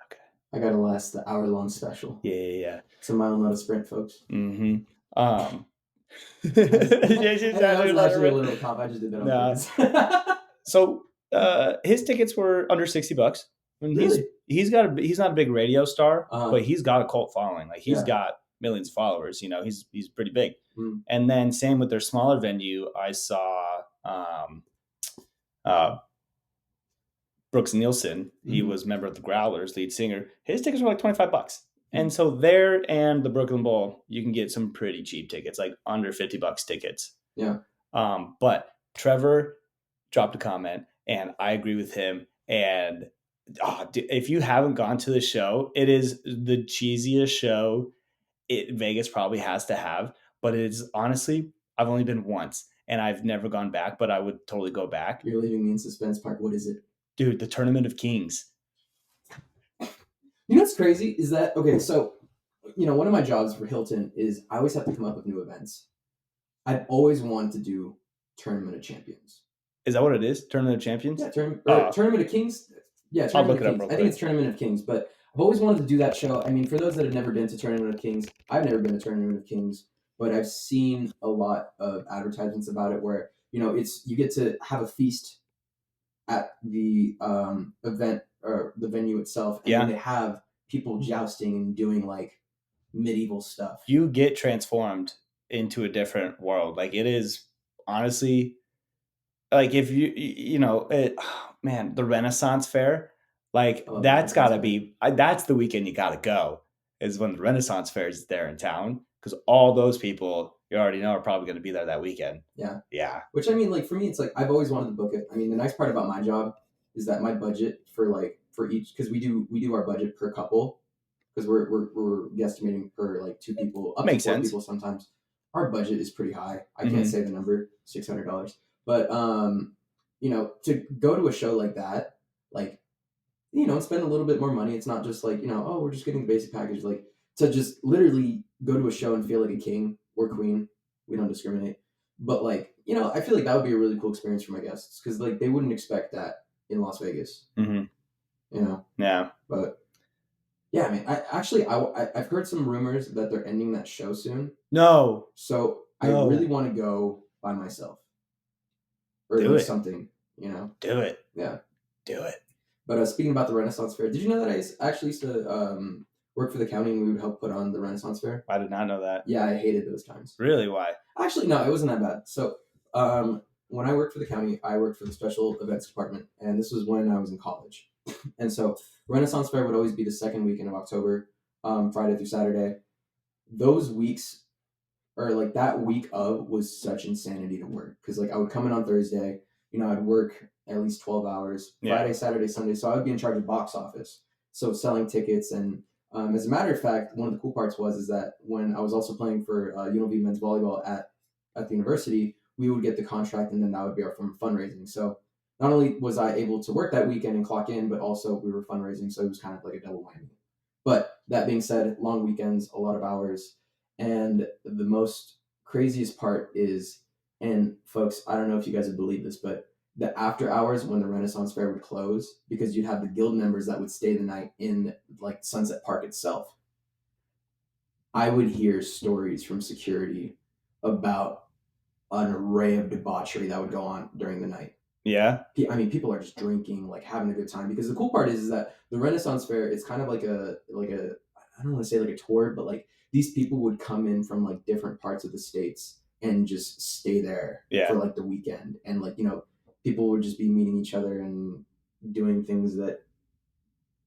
Okay. I gotta last the hour-long special. Yeah. It's a mile, not a sprint, folks. Mm-hmm. That was actually a little cough. I just did that on purpose. So his tickets were under $60. I mean, Really? he's not a big radio star, but he's got a cult following. Like he's got millions of followers. He's pretty big. And then same with their smaller venue. I saw Brooks Nielsen. He was a member of the Growlers, lead singer. His tickets were like $25. And so there and the Brooklyn Bowl, you can get some pretty cheap tickets, like under $50 tickets. Yeah. But Trevor dropped a comment, and I agree with him. And if you haven't gone to the show, it is the cheesiest show Vegas probably has to have. But it is, honestly, I've only been once, and I've never gone back, but I would totally go back. You're leaving me in suspense, Park. What is it? Dude, the Tournament of Kings. You know what's crazy is that, okay, so one of my jobs for Hilton is I always have to come up with new events. I've always wanted to do Tournament of Champions. Is that what it is? Tournament of Champions? Yeah, Oh. Tournament of Kings. Yeah, I'll Tournament look of it up Kings. real I think quick. it's Tournament of Kings, but I've always wanted to do that show. I mean, for those that have never been to Tournament of Kings, I've never been to Tournament of Kings, but I've seen a lot of advertisements about it where it's you get to have a feast at the event or the venue itself, and Yeah. then they have people jousting and doing like medieval stuff. You get transformed into a different world. Like, it is honestly, like, if man, the Renaissance Fair, like, love the that's got to Renaissance be that's the weekend you got to go, is when the Renaissance Fair is there in town, because all those people you already know are probably going to be there that weekend. Yeah. Which, I mean, like, for me, it's like I've always wanted to book it. I mean, the nice part about my job is that my budget for each, because we do our budget per couple, because we're guesstimating per like 2 people, up Makes to 4 sense. people sometimes. Our budget is pretty high. I Mhm. can't say the number, $600, but to go to a show like that, like, and spend a little bit more money. It's not just like, oh, we're just getting the basic package. Like, to just literally go to a show and feel like a king or queen. We don't discriminate. But, like, I feel like that would be a really cool experience for my guests, because, like, they wouldn't expect that in Las Vegas. Mhm. Yeah. But yeah, I mean, I've heard some rumors that they're ending that show soon. No. So I No. really want to go by myself, or Do do it. something. Do it. Yeah. Do it. But speaking about the Renaissance Fair, did you know that I actually used to work for the county, and we would help put on the Renaissance Fair? I did not know that. Yeah, I hated those times. Really? Why? Actually, no, it wasn't that bad. So when I worked for the county, I worked for the special events department, and this was when I was in college. And so Renaissance Fair would always be the second weekend of October, Friday through Saturday. Those weeks, or like that week of, was such insanity to work, because like I would come in on Thursday, I'd work at least 12 hours, Friday, Saturday, Sunday. So I would be in charge of box office, so selling tickets. And as a matter of fact, one of the cool parts is that when I was also playing for UNLV men's volleyball at the university, we would get the contract, and then that would be our form of fundraising. So not only was I able to work that weekend and clock in, but also we were fundraising, so it was kind of like a double whammy. But that being said, long weekends, a lot of hours. And the most craziest part is, and folks, I don't know if you guys would believe this, but the after hours when the Renaissance Fair would close, because you'd have the guild members that would stay the night in like Sunset Park itself, I would hear stories from security about an array of debauchery that would go on during the night. Yeah. I mean, people are just drinking, like having a good time, because the cool part is that the Renaissance Fair, it's kind of like a I don't want to say like a tour, but like these people would come in from like different parts of the states and just stay there for like the weekend. And like, people would just be meeting each other and doing things that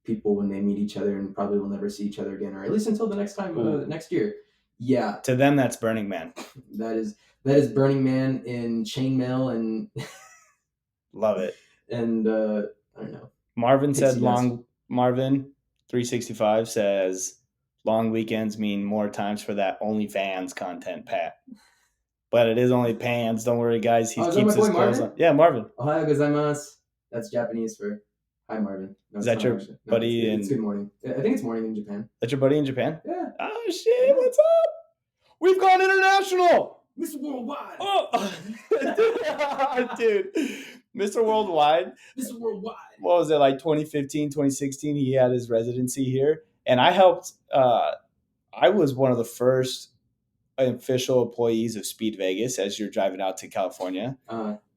people, when they meet each other and probably will never see each other again, or at least until the next time, next year. Yeah. To them, that's Burning Man. That is Burning Man in chainmail and love it. And I don't know. Marvin said Marvin 365 says long weekends mean more times for that OnlyFans content, Pat. But it is only pans. Don't worry, guys. He keeps his clothes on. Yeah, Marvin. Ohayou gozaimasu. That's Japanese for hi, Marvin. No, is that your buddy? It's good morning. I think it's morning in Japan. That's your buddy in Japan? Yeah. Oh shit! What's up? We've gone international. Mr. Worldwide. Oh, dude. Mr. Worldwide. Mr. Worldwide. What was it, like 2015, 2016? He had his residency here. And I helped, I was one of the first official employees of Speed Vegas as you're driving out to California.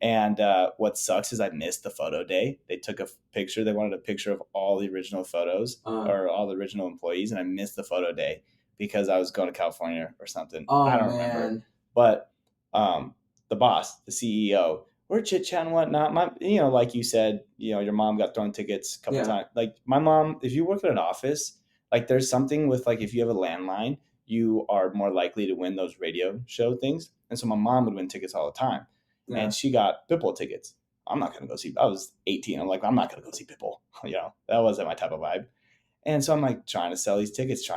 And what sucks is I missed the photo day. They took a picture. They wanted a picture of all the original photos or all the original employees. And I missed the photo day because I was going to California or something. I don't remember. But the boss, the CEO, we're chit-chatting and whatnot. Like you said, your mom got thrown tickets a couple times. Like my mom, if you work at an office, like there's something with like if you have a landline, you are more likely to win those radio show things. And so my mom would win tickets all the time. Yeah. And she got Pitbull tickets. I'm not going to go see. I was 18. I'm like, I'm not going to go see Pitbull. That wasn't my type of vibe. And so I'm like trying to sell these tickets.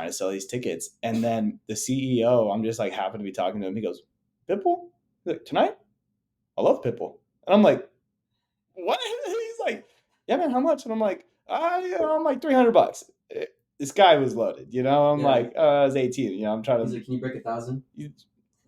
And then the CEO, I'm just like happen to be talking to him. He goes, Pitbull? Like, tonight? I love Pitbull. And I'm like, what? He's like, yeah, man, how much? And I'm like, I'm like $300. this guy was loaded, you know? I'm Yeah. like, I was 18, you know, I'm trying He's to like, can you break 1,000?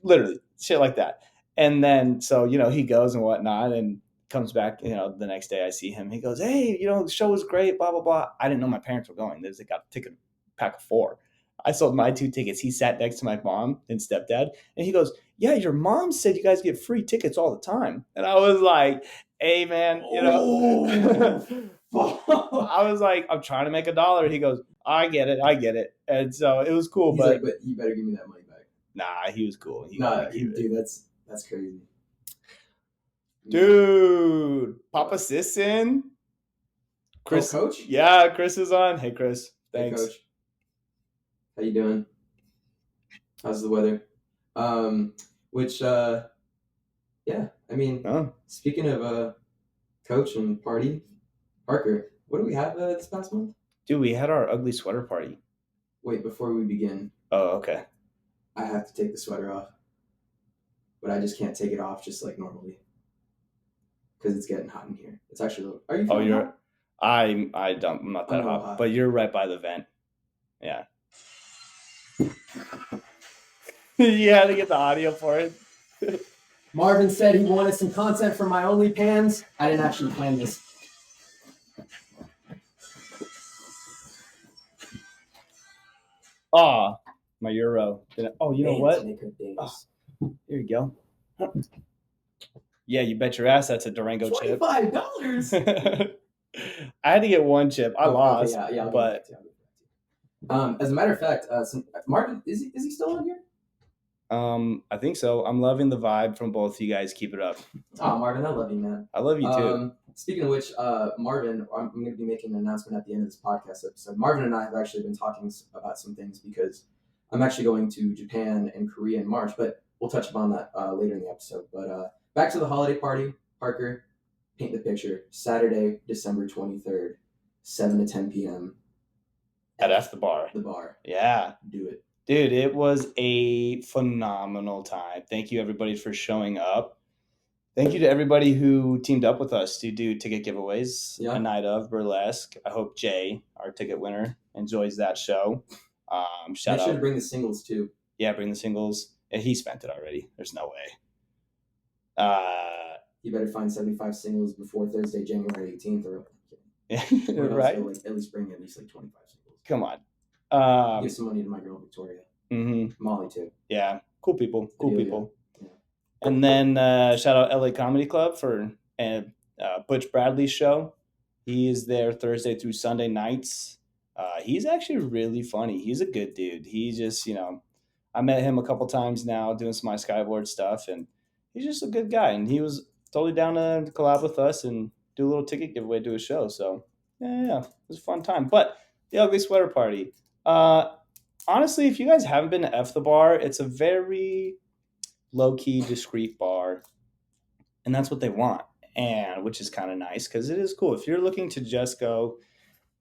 literally shit like that. And then, so, you know, he goes and whatnot and comes back, you know, the next day I see him. He goes, hey, you know, the show was great, blah, blah, blah. I didn't know my parents were going. They got a ticket pack of 4. I sold my 2 tickets. He sat next to my mom and stepdad, and he goes, yeah, your mom said you guys get free tickets all the time. And I was like, hey, man, you know, I was like, I'm trying to make $1. He goes, I get it. And so it was cool. He's but like, but you better give me that money back. nah, he was cool. He Nah, let me keep it. dude, that's crazy. Dude, Papa Sisson. Chris, Coach? Yeah, Chris is on. Hey, Chris. Thanks. Hey, Coach. How you doing? How's the weather? Yeah, I mean, Oh. speaking of Coach and party, Parker, what do we have this past month? Dude, we had our ugly sweater party. Wait, before we begin, Oh, okay. I have to take the sweater off. But I just can't take it off just like normally. Because it's getting hot in here. It's actually a little... Are you feeling hot? I'm not that I'm a little hot, hot. but you're right by the vent. Yeah. You had to get the audio for it. Marvin said he wanted some content from my OnlyPans. I didn't actually plan this. Ah, my euro. Oh, you know what? Days. Here you go. Yeah, you bet your ass that's a Durango chip. $25. I had to get 1 chip. I lost. Okay, yeah, but as a matter of fact, Marvin, is he still on here? I think so. I'm loving the vibe from both of you guys. Keep it up. Oh, Marvin, I love you, man. I love you too. Speaking of which, Marvin, I'm going to be making an announcement at the end of this podcast episode. Marvin and I have actually been talking about some things because I'm actually going to Japan and Korea in March, but we'll touch upon that later in the episode. But back to the holiday party, Parker, paint the picture. Saturday, December 23rd, 7 to 10 p.m. At F the Bar. The bar. Yeah. Do it. Dude, it was a phenomenal time. Thank you, everybody, for showing up. Thank you to everybody who teamed up with us to do ticket giveaways. Yeah. A night of burlesque. I hope Jay, our ticket winner, enjoys that show. Shout Make out. sure to bring the singles, too. Yeah, bring the singles. And he spent it already. There's no way. You better find 75 singles before Thursday, January 18th. Or right? Like, at least bring at least like 25 singles. Come on. Give some money to my girl, Victoria. Mm-hmm. Molly, too. Yeah. Cool people. Yeah. And then shout out LA Comedy Club for Butch Bradley's show. He is there Thursday through Sunday nights. He's actually really funny. He's a good dude. He just, I met him a couple times now doing some My Skyboard stuff, and he's just a good guy. And he was totally down to collab with us and do a little ticket giveaway to his show. So, yeah, it was a fun time. But the Ugly Sweater Party. Honestly, if you guys haven't been to F the Bar, it's a very low-key, discreet bar, and that's what they want, and which is kind of nice because it is cool. If you're looking to just go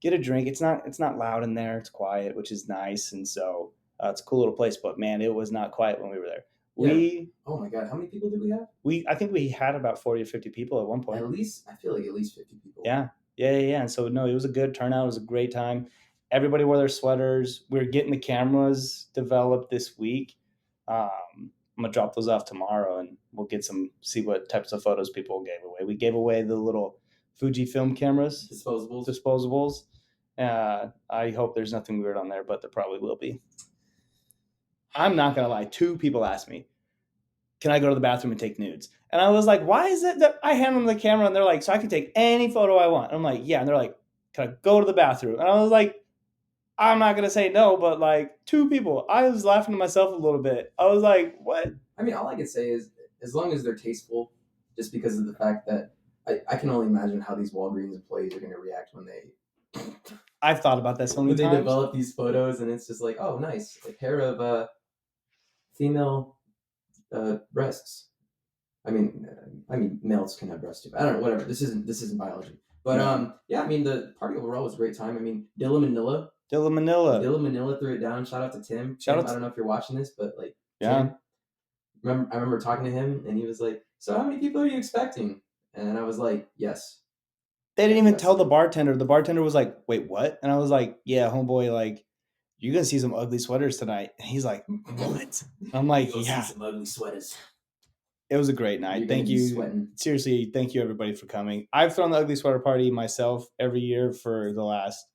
get a drink, it's not loud in there, it's quiet, which is nice, and so it's a cool little place. But man, it was not quiet when we were there. Yeah. Oh my god, how many people did we have? I think we had about 40 or 50 people at one point. I feel like at least 50 people. Yeah. And so no, it was a good turnout. It was a great time. Everybody wore their sweaters. We're getting the cameras developed this week. I'm gonna drop those off tomorrow, and we'll see what types of photos people gave away. We gave away the little Fujifilm cameras, disposables. I hope there's nothing weird on there, but there probably will be. I'm not gonna lie. 2 people asked me, "Can I go to the bathroom and take nudes?" And I was like, "Why is it that I hand them the camera and they're like, so I can take any photo I want?" And I'm like, "Yeah." And they're like, "Can I go to the bathroom?" And I was like, I'm not going to say no, but like 2 people. I was laughing to myself a little bit. I was like, what? I mean, all I can say is as long as they're tasteful, just because of the fact that I can only imagine how these Walgreens employees are going to react when I've thought about that so many times. They develop these photos and it's just like, oh, nice. A pair of female breasts. I mean, males can have breasts too. I don't know, whatever. This isn't biology. But yeah, I mean, the party overall was a great time. I mean, Dilla Manila threw it down. Shout out to Tim. I don't know if you're watching this, but like, yeah. Tim, I remember talking to him, and he was like, "So how many people are you expecting?" And I was like, "Yes." They didn't even That's tell the it. bartender. The bartender was like, "Wait, what?" And I was like, "Yeah, homeboy, like you're gonna see some ugly sweaters tonight." And he's like, "What?" I'm like, You'll "Yeah." see some ugly sweaters. It was a great You're night. gonna Thank be you. sweating. Seriously, thank you everybody for coming. I've thrown the ugly sweater party myself every year for the last,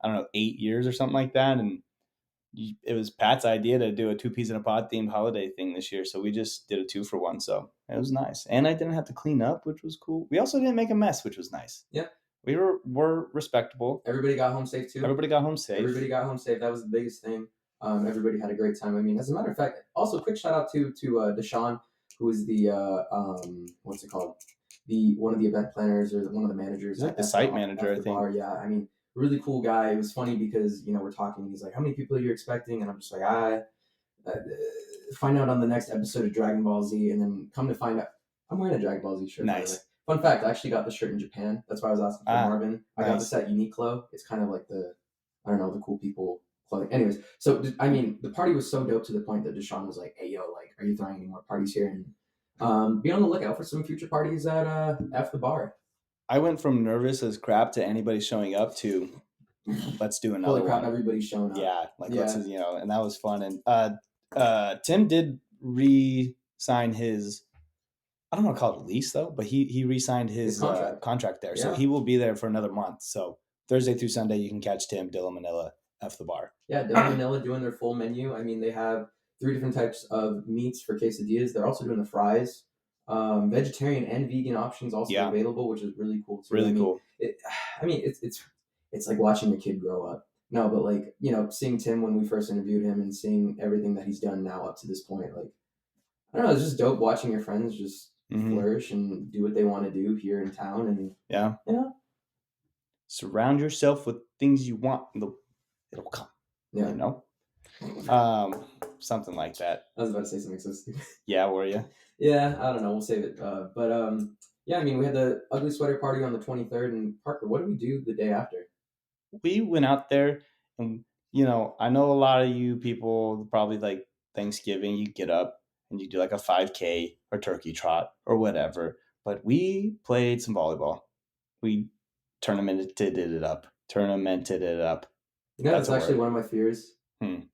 I don't know, 8 years or something like that. And it was Pat's idea to do a 2 peas in a pod themed holiday thing this year. So we just did a 2-for-1. So it was nice. And I didn't have to clean up, which was cool. We also didn't make a mess, which was nice. Yeah. We were respectable. Everybody got home safe too. Everybody got home safe. Everybody got home safe. That was the biggest thing. Everybody had a great time. I mean, as a matter of fact, also quick shout out to Deshaun, who is the what's it called? One of the event planners or one of the managers. He's like at the site manager, I think. bar. Yeah, I mean, really cool guy. It was funny because we're talking. He's like, "How many people are you expecting?" And I'm just like, find out on the next episode of Dragon Ball Z, and then come to find out, I'm wearing a Dragon Ball Z shirt. Nice. Fun fact: I actually got the shirt in Japan. That's why I was asking for Marvin. I got nice. this at Uniqlo. It's kind of like the cool people clothing. Anyways, so I mean, the party was so dope to the point that Deshaun was like, "Hey, yo, like, are you throwing any more parties here?" And be on the lookout for some future parties at F the Bar. I went from nervous as crap to anybody showing up to let's do another Holy crap, one. everybody's showing up. Yeah, let's and that was fun. And Tim did re-sign his, I don't want to call it a lease though, but he re-signed his contract there. Yeah. So he will be there for another month. So Thursday through Sunday you can catch Tim, Dylan Manila, F the Bar. Yeah, Dylan Manila doing their full menu. I mean, they have 3 different types of meats for quesadillas. They're also doing the fries. Vegetarian and vegan options also available, which is really cool too. Really cool. It's like watching a kid grow up. No, but like, seeing Tim when we first interviewed him and seeing everything that he's done now up to this point, like, I don't know, it's just dope watching your friends just flourish and do what they want to do here in town. And surround yourself with things you want, and it'll come. Yeah. Something like that. I was about to say something so stupid. Yeah, were you? Yeah, I don't know. We'll save it. Yeah, I mean, we had the ugly sweater party on the 23rd. And Parker, what did we do the day after? We went out there, and I know a lot of you people probably like Thanksgiving. You get up and you do like a 5K or turkey trot or whatever. But we played some volleyball. We tournamented it up. That's actually one of my fears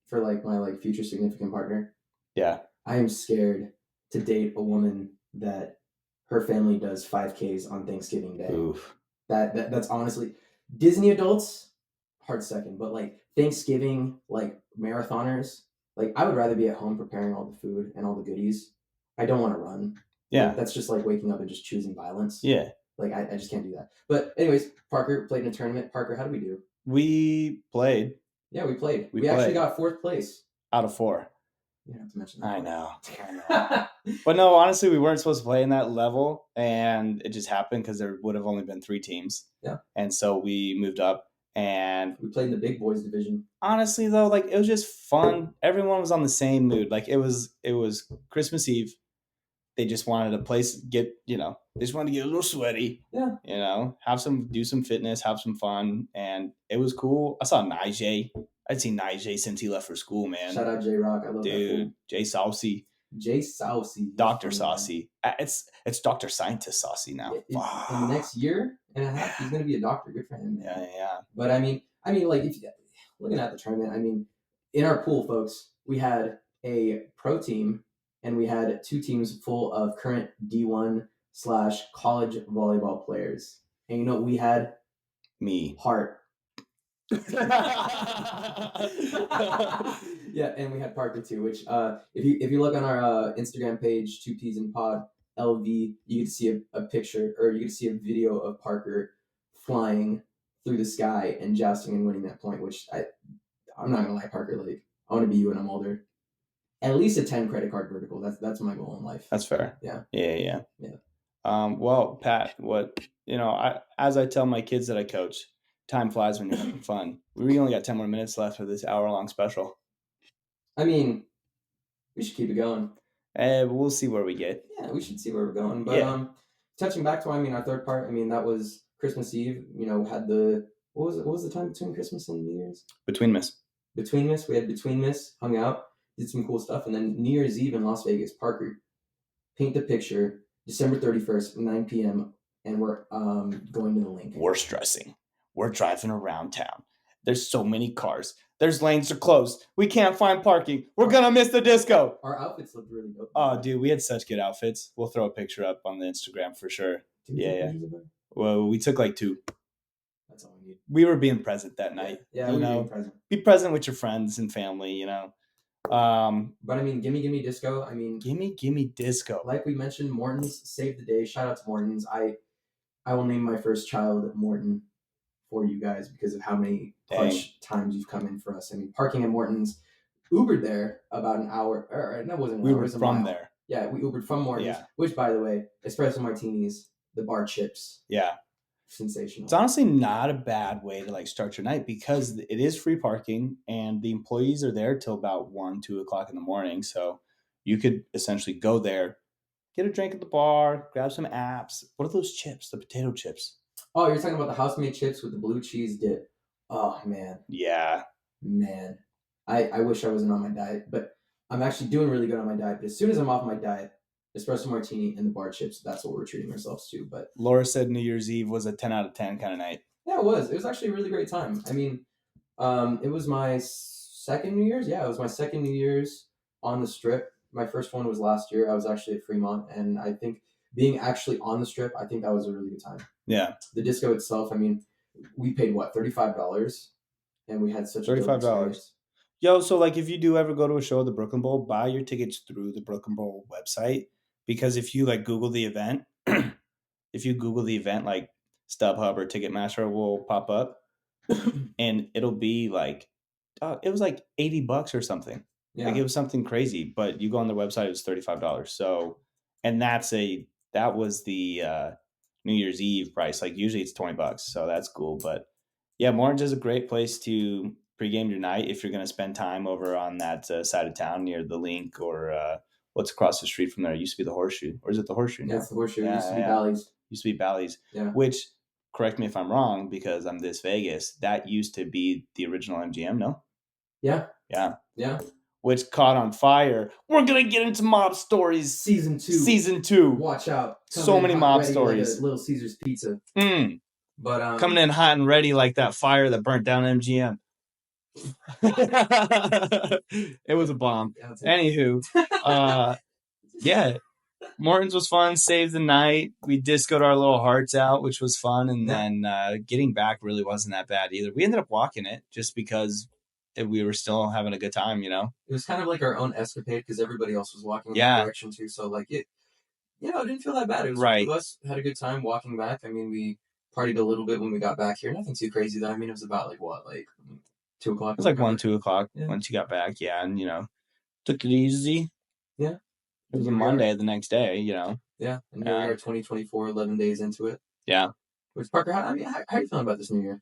for like my future significant partner. Yeah, I am scared to date a woman that her family does 5Ks on Thanksgiving Day. Oof. That's honestly, Disney adults, hard second, but like Thanksgiving, like marathoners, like I would rather be at home preparing all the food and all the goodies. I don't want to run. Yeah. Like, that's just like waking up and just choosing violence. Yeah. Like I just can't do that. But anyways, Parker played in a tournament. Parker, how did we do? We played. Yeah, we played. We actually got 4th place. Out of 4. You don't have to mention that. I know. But no, honestly, we weren't supposed to play in that level, and it just happened because there would have only been 3 teams. Yeah. And so we moved up, and we played in the big boys division. Honestly, though, like, it was just fun. Everyone was on the same mood. Like, it was Christmas Eve. They just wanted to they just wanted to get a little sweaty. Yeah. Do some fitness, have some fun, and it was cool. I saw Nigel. I'd seen Nigel since he left for school, man. Shout out J-Rock. I love that. Dude, Jay Saucy. Dr. Saucy. It's Dr. Scientist Saucy now. In the next year and a half, he's going to be a doctor. Good for him. Man. Yeah. But I mean, like, if looking at the tournament, I mean, in our pool, folks, we had a pro team and we had 2 teams full of current D1/college volleyball players. And we had me. Hart. Yeah, and we had Parker too, which if you look on our Instagram page, 2 Peas in Pod LV, you get to see a picture, or you get to see a video of Parker flying through the sky and jousting and winning that point, which I'm not gonna lie, Parker, like, I want to be you when I'm older. At least a 10 credit card vertical. That's my goal in life. That's fair. Yeah. Well, Pat, as I tell my kids that I coach, time flies when you're having fun. We only got 10 more minutes left for this hour-long special. I mean, we should keep it going. We'll see where we get. Yeah, we should see where we're going. But touching back to, our third part, that was Christmas Eve. Had what was the time between Christmas and New Year's? Between Miss. We had Between Miss, hung out, did some cool stuff. And then New Year's Eve in Las Vegas, Parker, paint the picture, December 31st, 9 p.m., and we're going to the link. We're stressing. We're driving around town. There's so many cars. There's lanes are closed. We can't find parking. We're gonna miss the disco. Our outfits looked really dope. Oh, dude, we had such good outfits. We'll throw a picture up on the Instagram for sure. Yeah. Well, we took like 2. That's all we need. We were being present that night. Yeah, we were being present. Be present with your friends and family, you know. But I mean, gimme disco. I mean, gimme disco. Like we mentioned, Morton's saved the day. Shout out to Morton's. I will name my first child Morton for you guys because of how many clutch times you've come in for us. I mean, parking at Morton's, Ubered there about an hour. Or no, it wasn't. We were from there. Yeah, we Ubered from Morton's. Yeah. Which, by the way, espresso martinis, the bar chips. Yeah. Sensational. It's honestly not a bad way to like start your night because it is free parking and the employees are there till about 1-2 o'clock in the morning. So you could essentially go there, get a drink at the bar, grab some apps. What are those chips? The potato chips. Oh, you're talking about the house-made chips with the blue cheese dip. Oh, man. Yeah. Man. I wish I wasn't on my diet, but I'm actually doing really good on my diet. But as soon as I'm off my diet, espresso martini and the bar chips, that's what we're treating ourselves to. But Laura said New Year's Eve was a 10 out of 10 kind of night. Yeah, it was. It was actually a really great time. I mean, it was my second New Year's. Yeah, it was my second New Year's on the Strip. My first one was last year. I was actually at Fremont, and I think being actually on the Strip, I think that was a really good time. Yeah. The disco itself, I mean, we paid what, $35, and we had such $35. Yo, so like if you do ever go to a show at the Brooklyn Bowl, buy your tickets through the Brooklyn Bowl website because if you like Google the event, like StubHub or Ticketmaster will pop up and it'll be like it was like $80 or something. Yeah. Like it was something crazy, but you go on their website, it was $35. So, and that was the New Year's Eve price. Like usually it's $20, so that's cool. But yeah, Morton's is a great place to pregame your night if you're going to spend time over on that side of town near the Link or what's across the street from there. It used to be the Horseshoe, or is it the Horseshoe now? Yeah, it's the Horseshoe. It used to be Bally's. Used to be Bally's. Yeah. Which, correct me if I'm wrong, because I'm this Vegas, that used to be the original MGM, no? Yeah. Yeah. Yeah. Which caught on fire. We're going to get into mob stories. Season 2. Season 2. Watch out. So many mob stories. Like a Little Caesars pizza. But coming in hot and ready like that fire that burnt down MGM. It was a bomb. Anywho, yeah. Morton's was fun. Saved the night. We discoed our little hearts out, which was fun. And then getting back really wasn't that bad either. We ended up walking it just because we were still having a good time, you know? It was kind of like our own escapade because everybody else was walking in that direction too. So like it didn't feel that bad. It was right. Us had a good time walking back. I mean, we partied a little bit when we got back here. Nothing too crazy though. I mean, it was about like 2 o'clock? It was like 1-2 o'clock once you got back. Yeah. And, you know, took it easy. Yeah. It was a Monday the next day, you know. Yeah. And here we are 2024, 11 days into it. Yeah. Which, Parker, how are you feeling about this new year?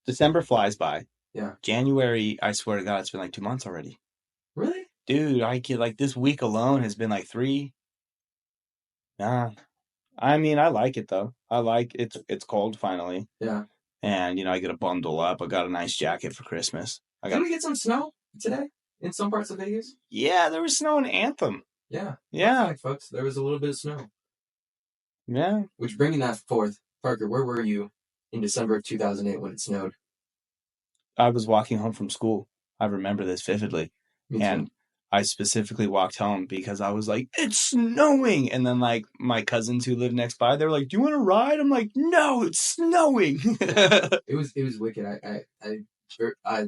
December flies by. Yeah. January, I swear to God, it's been like 2 months already. Really? Dude, I get like this week alone has been like 3. Nah. I mean, I like it though. I like it's cold finally. Yeah. And, you know, I get a bundle up. I got a nice jacket for Christmas. Did we get some snow today in some parts of Vegas? Yeah, there was snow in Anthem. Yeah. Yeah. Fact, folks, there was a little bit of snow. Yeah. Which, bringing that forth, Parker, where were you in December of 2008 when it snowed? I was walking home from school. I remember this vividly. Me too. And I specifically walked home because I was like, it's snowing. And then like my cousins who lived next by, they were like, do you want to ride? I'm like, no, it's snowing. It was wicked. I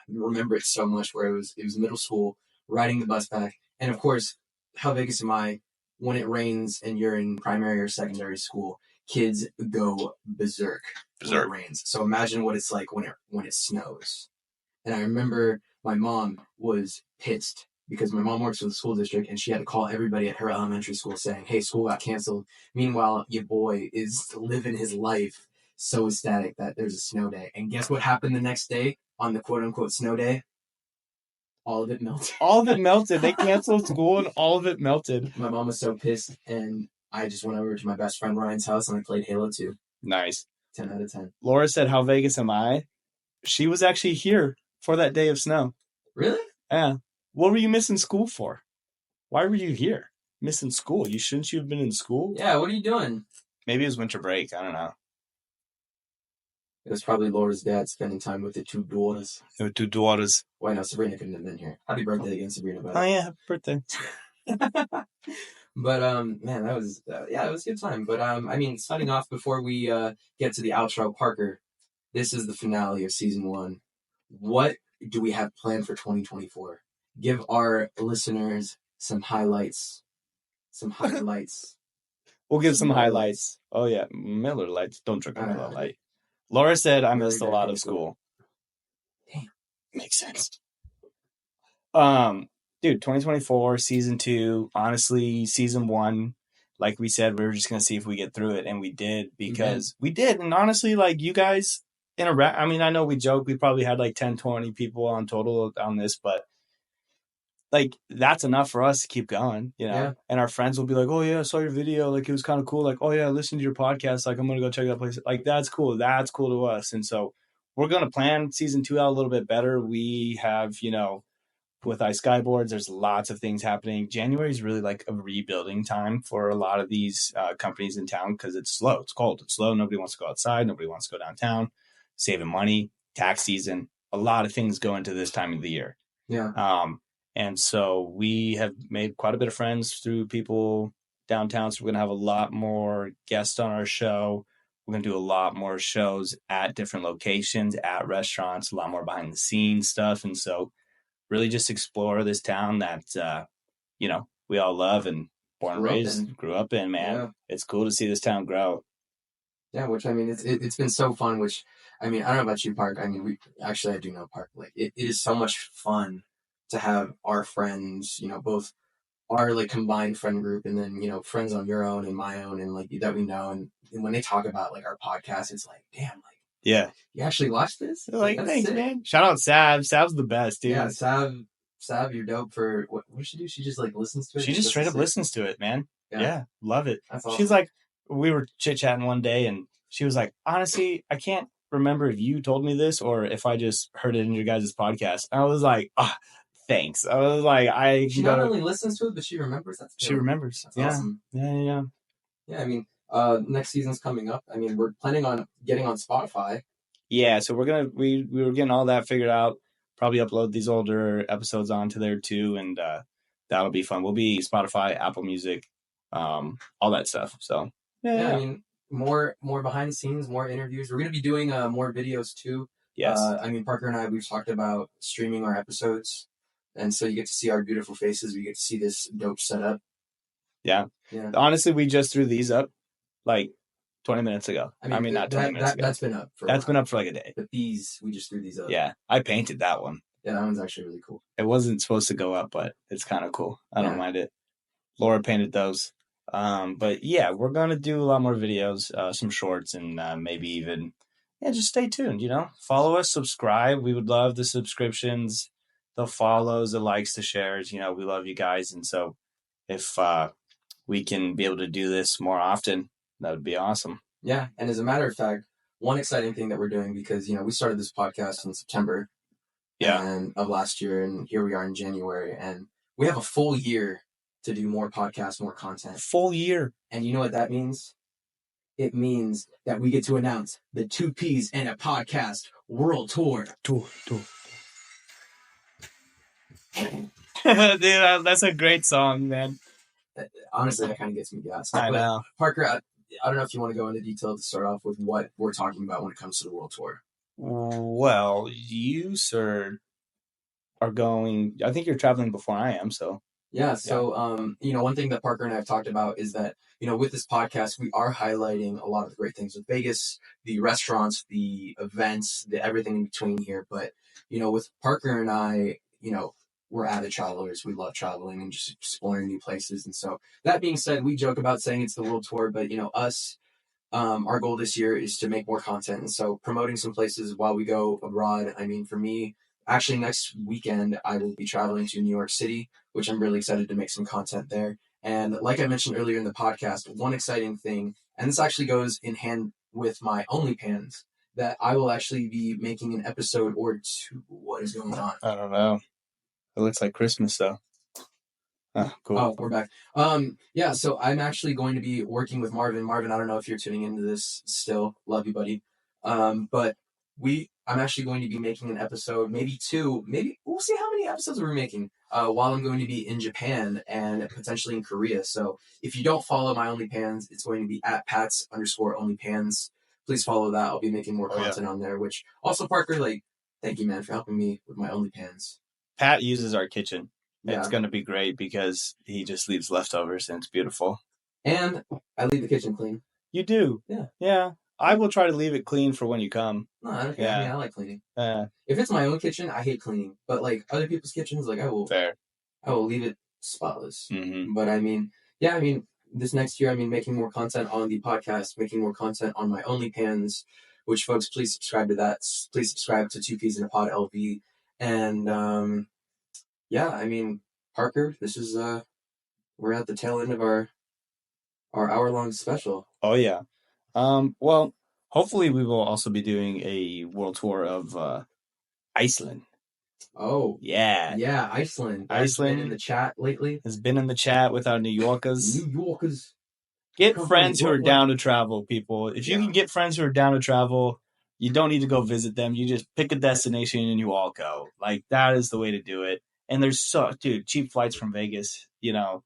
remember it so much where it was middle school, riding the bus back. And of course, how Vegas am I? When it rains and you're in primary or secondary school, kids go berserk when it rains. So imagine what it's like when it snows. And I remember my mom was pissed because my mom works for the school district and she had to call everybody at her elementary school saying, hey, school got canceled. Meanwhile, your boy is living his life so ecstatic that there's a snow day. And guess what happened the next day on the quote-unquote snow day? All of it melted. All of it melted. They canceled school and all of it melted. My mom was so pissed, and I just went over to my best friend Ryan's house and I played Halo 2. Nice. 10 out of 10. Laura said, how Vegas am I? She was actually here for that day of snow. Really? Yeah. What were you missing school for? Why were you here? missing school. Shouldn't you have been in school? Yeah, what are you doing? Maybe it was winter break. I don't know. It was probably Laura's dad spending time with the two daughters. There were 2 daughters. Why no, Sabrina couldn't have been here. Happy birthday again, Sabrina. Oh yeah, happy birthday. But man, that was it was a good time. But I mean, signing off before we get to the outro, Parker. This is the finale of season 1. What do we have planned for 2024? Give our listeners some highlights. Some highlights. We'll give some Miller highlights. Oh yeah, Miller Lights. Don't drink a Miller Uh, Light. Laura said I Really missed a very lot of chemical. school. Damn. Makes sense. Dude, 2024 season 2. Honestly, season 1, like we said, we were just gonna see if we get through it, and we did because we did. And honestly, like you guys interact. I mean, I know we joke. We probably had like 10, 20 people on total on this, but like that's enough for us to keep going, you know. Yeah. And our friends will be like, "Oh yeah, I saw your video. Like it was kind of cool. Like, oh yeah, I listened to your podcast. Like I'm gonna go check that place. Like that's cool. That's cool to us." And so we're gonna plan season 2 out a little bit better. We have, you know, with ice skyboards, there's lots of things happening. January is really like a rebuilding time for a lot of these companies in town because it's slow. It's cold. It's slow. Nobody wants to go outside. Nobody wants to go downtown. Saving money, tax season. A lot of things go into this time of the year. Yeah. And so we have made quite a bit of friends through people downtown. So we're going to have a lot more guests on our show. We're going to do a lot more shows at different locations, at restaurants, a lot more behind the scenes stuff. And so really just explore this town that, you know, we all love and born and raised, grew up in, man. Yeah. It's cool to see this town grow. Yeah, which I mean, it's been so fun. Which I mean, I don't know about you, Park. I mean, I do know Park. Like, it is so much fun to have our friends, you know, both our like combined friend group, and then you know, friends on your own and my own, and like that we know. And when they talk about like our podcast, it's like, damn, like, Yeah, you actually watched this? like that's thanks, sick. man. Shout out Sav. Sav's the best, dude. Yeah, Sav, you're dope for what does she do? She just like listens to it. She just straight up listens to it, man. Yeah, love it. That's awesome. She's like, we were chit chatting one day, and she was like, honestly, I can't remember if you told me this or if I just heard it in your guys' podcast. And I was like, thanks. I was like, she not only listens to it, but she remembers. She remembers. That's yeah. awesome. Yeah. Yeah, I mean, next season's coming up. I mean, we're planning on getting on Spotify. Yeah, so we were getting all that figured out. Probably upload these older episodes onto there too, and that'll be fun. We'll be Spotify, Apple Music, all that stuff. So yeah, I mean, more behind the scenes, more interviews. We're gonna be doing more videos too. Yes. I mean, Parker and I, we've talked about streaming our episodes, and so you get to see our beautiful faces. We get to see this dope setup. Yeah. Honestly, we just threw these up like 20 minutes ago. I mean not 20 minutes ago. That's been up for like a day. But these, we just threw these up. Yeah, I painted that one. Yeah, that one's actually really cool. It wasn't supposed to go up, but it's kind of cool. I don't mind it. Laura painted those. But yeah, we're going to do a lot more videos, some shorts, and maybe even, just stay tuned, you know. Follow us, subscribe. We would love the subscriptions, the follows, the likes, the shares. You know, we love you guys. And so if we can be able to do this more often, that would be awesome. Yeah, and as a matter of fact, one exciting thing that we're doing, because, you know, we started this podcast in September of last year, and here we are in January, and we have a full year to do more podcasts, more content. Full year. And you know what that means? It means that we get to announce the 2 Ps and a Podcast World Tour. Dude, that's a great song, man. Honestly, that kind of gets me gassed. I know. Parker, I don't know if you want to go into detail to start off with what we're talking about when it comes to the World Tour. Well, you, sir, are going... I think you're traveling before I am, so... Yeah, so, you know, one thing that Parker and I have talked about is that, you know, with this podcast, we are highlighting a lot of the great things with Vegas, the restaurants, the events, everything in between here. But, you know, with Parker and I, you know, we're avid travelers. We love traveling and just exploring new places. And so that being said, we joke about saying it's the World Tour, but, you know, our goal this year is to make more content. And so promoting some places while we go abroad. I mean, for me, actually next weekend, I will be traveling to New York City, which I'm really excited to make some content there. And like I mentioned earlier in the podcast, one exciting thing, and this actually goes in hand with my OnlyPans, that I will actually be making an episode or two. What is going on? I don't know. It looks like Christmas, though. Cool. Oh, we're back. Yeah, so I'm actually going to be working with Marvin. Marvin, I don't know if you're tuning into this still. Love you, buddy. But I'm actually going to be making an episode, maybe two, maybe we'll see how many episodes we're making. While I'm going to be in Japan and potentially in Korea. So if you don't follow my OnlyPans, it's going to be at Pats_OnlyPans. Please follow that. I'll be making more content on there. Which also, Parker, like, thank you, man, for helping me with my OnlyPans. Pat uses our kitchen. Yeah. It's going to be great because he just leaves leftovers and it's beautiful. And I leave the kitchen clean. You do? Yeah. Yeah. I will try to leave it clean for when you come. No, I don't care. Yeah. I mean, I like cleaning. If it's my own kitchen, I hate cleaning. But like other people's kitchens, like I will leave it spotless. Mm-hmm. But I mean, yeah, I mean, this next year, I mean, making more content on the podcast, making more content on my OnlyPans, which folks, please subscribe to that. Please subscribe to 2 Peas in a Pod LV. And yeah, I mean, Parker, this is we're at the tail end of our hour-long special. Oh yeah. Well, hopefully we will also be doing a world tour of Iceland. Oh yeah, Iceland. Iceland been in the chat lately. Has been in the chat with our New Yorkers. Get friends who are down to travel, people. If you can get friends who are down to travel, you don't need to go visit them. You just pick a destination and you all go. Like, that is the way to do it. And there's cheap flights from Vegas. You know,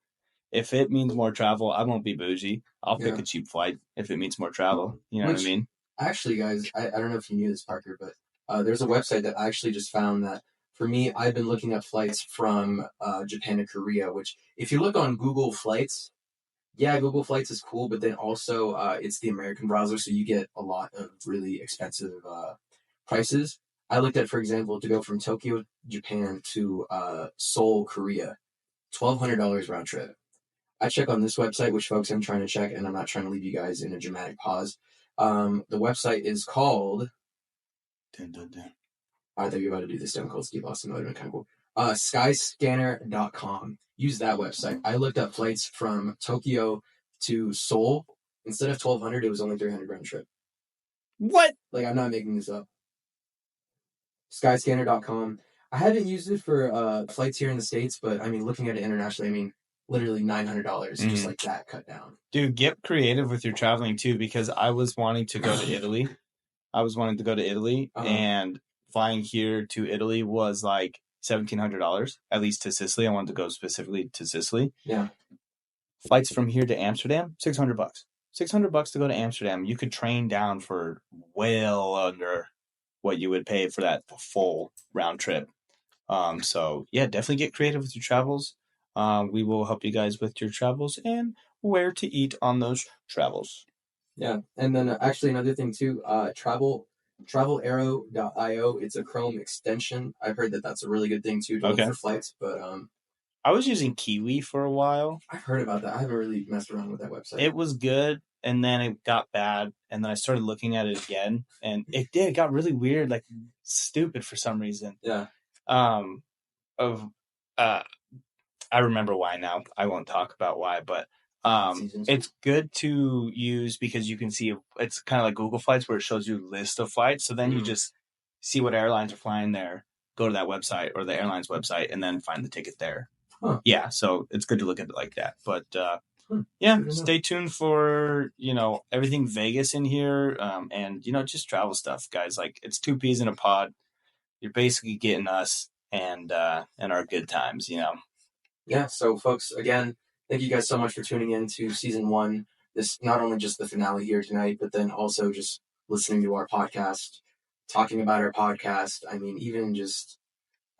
if it means more travel, I won't be bougie. I'll pick a cheap flight if it means more travel. You know what I mean? Actually, guys, I don't know if you knew this, Parker, but there's a website that I actually just found that, for me, I've been looking up flights from Japan to Korea, which if you look on Google Flights, yeah, Google Flights is cool, but then also it's the American browser, so you get a lot of really expensive prices. I looked at, for example, to go from Tokyo, Japan to Seoul, Korea, $1,200 round trip. I check on this website, which, folks, I'm trying to check, and I'm not trying to leave you guys in a dramatic pause. The website is called... I thought you were about to do this Stone Cold Steve Austin. That would have been kind of cool. Skyscanner.com. Use that website. I looked up flights from Tokyo to Seoul. Instead of $1,200, it was only $300 round trip. What? Like, I'm not making this up. Skyscanner.com. I haven't used it for flights here in the States, but I mean, looking at it internationally, I mean, literally $900, just like that, cut down. Dude, get creative with your traveling too, because I was wanting to go to Italy. And flying here to Italy was like $1,700, at least to Sicily. I wanted to go specifically to Sicily. Yeah. Flights from here to Amsterdam, $600. $600 to go to Amsterdam. You could train down for well under what you would pay for that full round trip. So yeah, definitely get creative with your travels. We will help you guys with your travels and where to eat on those travels. Yeah, and then actually another thing too, TravelArrow.io. It's a Chrome extension. I've heard that that's a really good thing too to look for flights. But I was using Kiwi for a while. I've heard about that. I haven't really messed around with that website. It was good, and then it got bad, and then I started looking at it again, and it got really weird, like stupid for some reason. Yeah. I remember why now. I won't talk about why, but it's good to use because you can see it's kind of like Google Flights where it shows you a list of flights. So then you just see what airlines are flying there, go to that website or the airline's website, and then find the ticket there. Huh. Yeah, so it's good to look at it like that. But stay tuned for everything Vegas in here, and just travel stuff, guys. Like, it's 2 Peas in a Pod. You're basically getting us and our good times, Yeah. So, folks, again, thank you guys so much for tuning in to season 1. This not only just the finale here tonight, but then also just listening to our podcast, talking about our podcast. I mean, even just,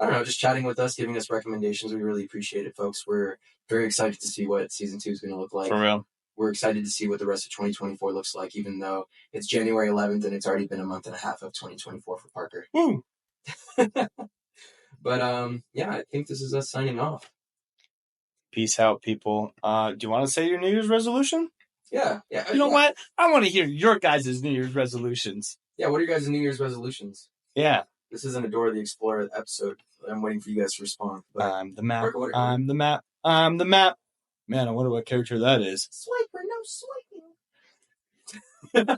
I don't know, just chatting with us, giving us recommendations. We really appreciate it, folks. We're very excited to see what season 2 is going to look like. For real. We're excited to see what the rest of 2024 looks like, even though it's January 11th and it's already been a month and a half of 2024 for Parker. Woo! But, I think this is us signing off. Peace out, people. Do you want to say your New Year's resolution? Yeah. You know what? I want to hear your guys' New Year's resolutions. Yeah, what are your guys' New Year's resolutions? Yeah. This isn't a Dora the Explorer episode. I'm waiting for you guys to respond. But I'm the map. I'm the map. I'm the map. Man, I wonder what character that is. Swiper, no swiping.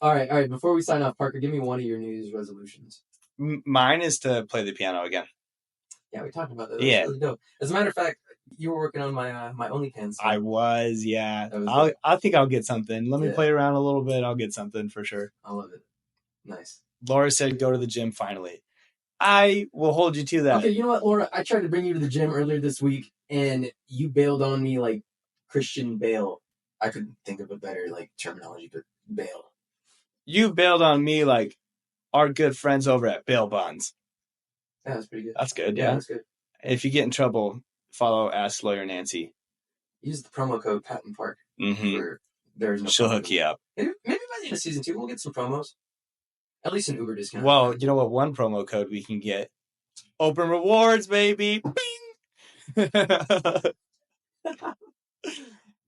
All right. Before we sign off, Parker, give me one of your New Year's resolutions. Mine is to play the piano again. Yeah, we talked about that. That Yeah. was really dope. As a matter of fact, you were working on my my OnlyFans. I was, yeah. That was I think I'll get something. Let me Yeah. play around a little bit. I'll get something for sure. I love it. Nice. Laura said go to the gym finally. I will hold you to that. Okay, you know what, Laura? I tried to bring you to the gym earlier this week, and you bailed on me like Christian Bale. I couldn't think of a better like terminology, but bail. You bailed on me like our good friends over at Bail Bonds. Yeah, that's pretty good. That's good, Yeah, yeah. that's good. If you get in trouble, follow Ask Lawyer Nancy. Use the promo code Patton Park. Mm-hmm. For there's no. She'll promo hook code. you up. Maybe by the end of season 2, we'll get some promos. At least an Uber discount. Well, you know what? One promo code we can get. Open rewards, baby. Bing!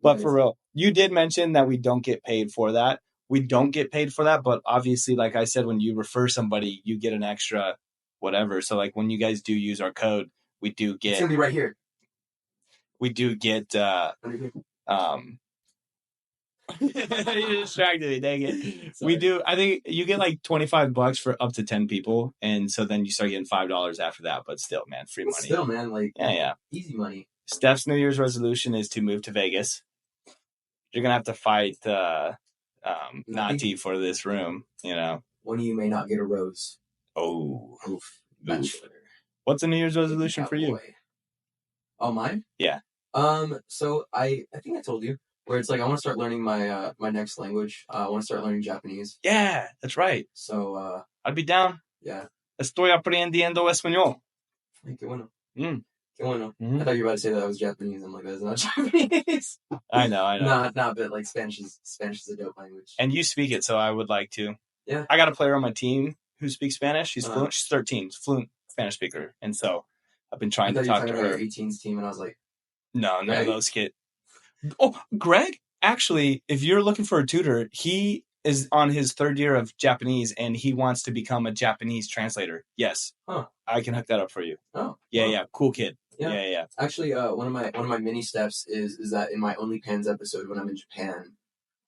But for real, you did mention that we don't get paid for that. We don't get paid for that, but obviously, like I said, when you refer somebody, you get an extra whatever. So like when you guys do use our code, we do It's get gonna be right here. we do get you distracted me, dang it. Sorry. We do, I think you get like $25 for up to 10 people, and so then you start getting $5 after that, but still, man, free money. Still, man, like Yeah. easy money. Steph's New Year's resolution is to move to Vegas. You're gonna have to fight Nati for this room, you know. One of you may not get a rose. Oh, Oof. Bachelor. What's a New Year's resolution for you? Oh, mine? Yeah. So I think I told you where it's like I want to start learning my my next language. I want to start learning Japanese. Yeah, that's right. So I'd be down. yeah. Estoy aprendiendo español. Qué bueno. Mm. Qué bueno. Mhm. I thought you were about to say that I was Japanese. I'm like, that's not Japanese. I know. Nah, but like Spanish is a dope language. And you speak it, so I would like to. Yeah. I got a player on my team who speaks Spanish. She's Uh-huh. fluent. She's 13. She's a fluent Spanish speaker. And so I've been I trying thought to you were talk to talking about her. your 18s team, and I was like, No, none of Greg? those kids. Oh, Greg, actually, if you're looking for a tutor, he is on his 3rd year of Japanese, and he wants to become a Japanese translator. Yes. Huh. I can hook that up for you. oh, Yeah, well. yeah. Cool kid. Yeah. Yeah. Actually, one of my mini steps is that in my OnlyFans episode when I'm in Japan,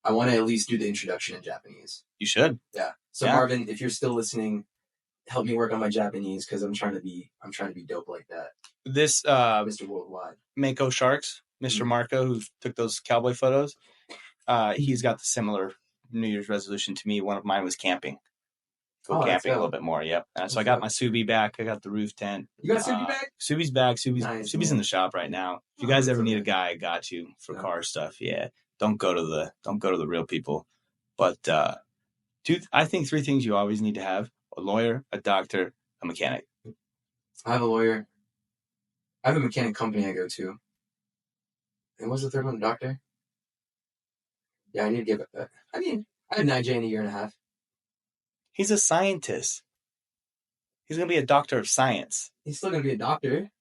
I want to at least do the introduction in Japanese. You should. Yeah. So Yeah. Marvin, if you're still listening, help me work on my Japanese because I'm trying to be dope like that, This Mr. Worldwide. Mako Sharks, Mr. Marco, who took those cowboy photos, he's got the similar New Year's resolution to me. One of mine was camping. Go Oh, that's camping a dope. little bit more. Yep. So I That's got dope. my Subi back. I got the roof tent. You got Subi back? Subi's back. Subi's Nice, in man. the shop right now. If you Oh, guys that's ever need a okay. guy, I got you for Yeah. car stuff. Yeah. Don't go to the real people. But I think 3 things you always need to have: a lawyer, a doctor, a mechanic. I have a lawyer. I have a mechanic company I go to. And what's the third one? A doctor? Yeah, I need to give it back. I mean, I had an IJ in a year and a half. He's a scientist. He's gonna be a doctor of science. He's still gonna be a doctor.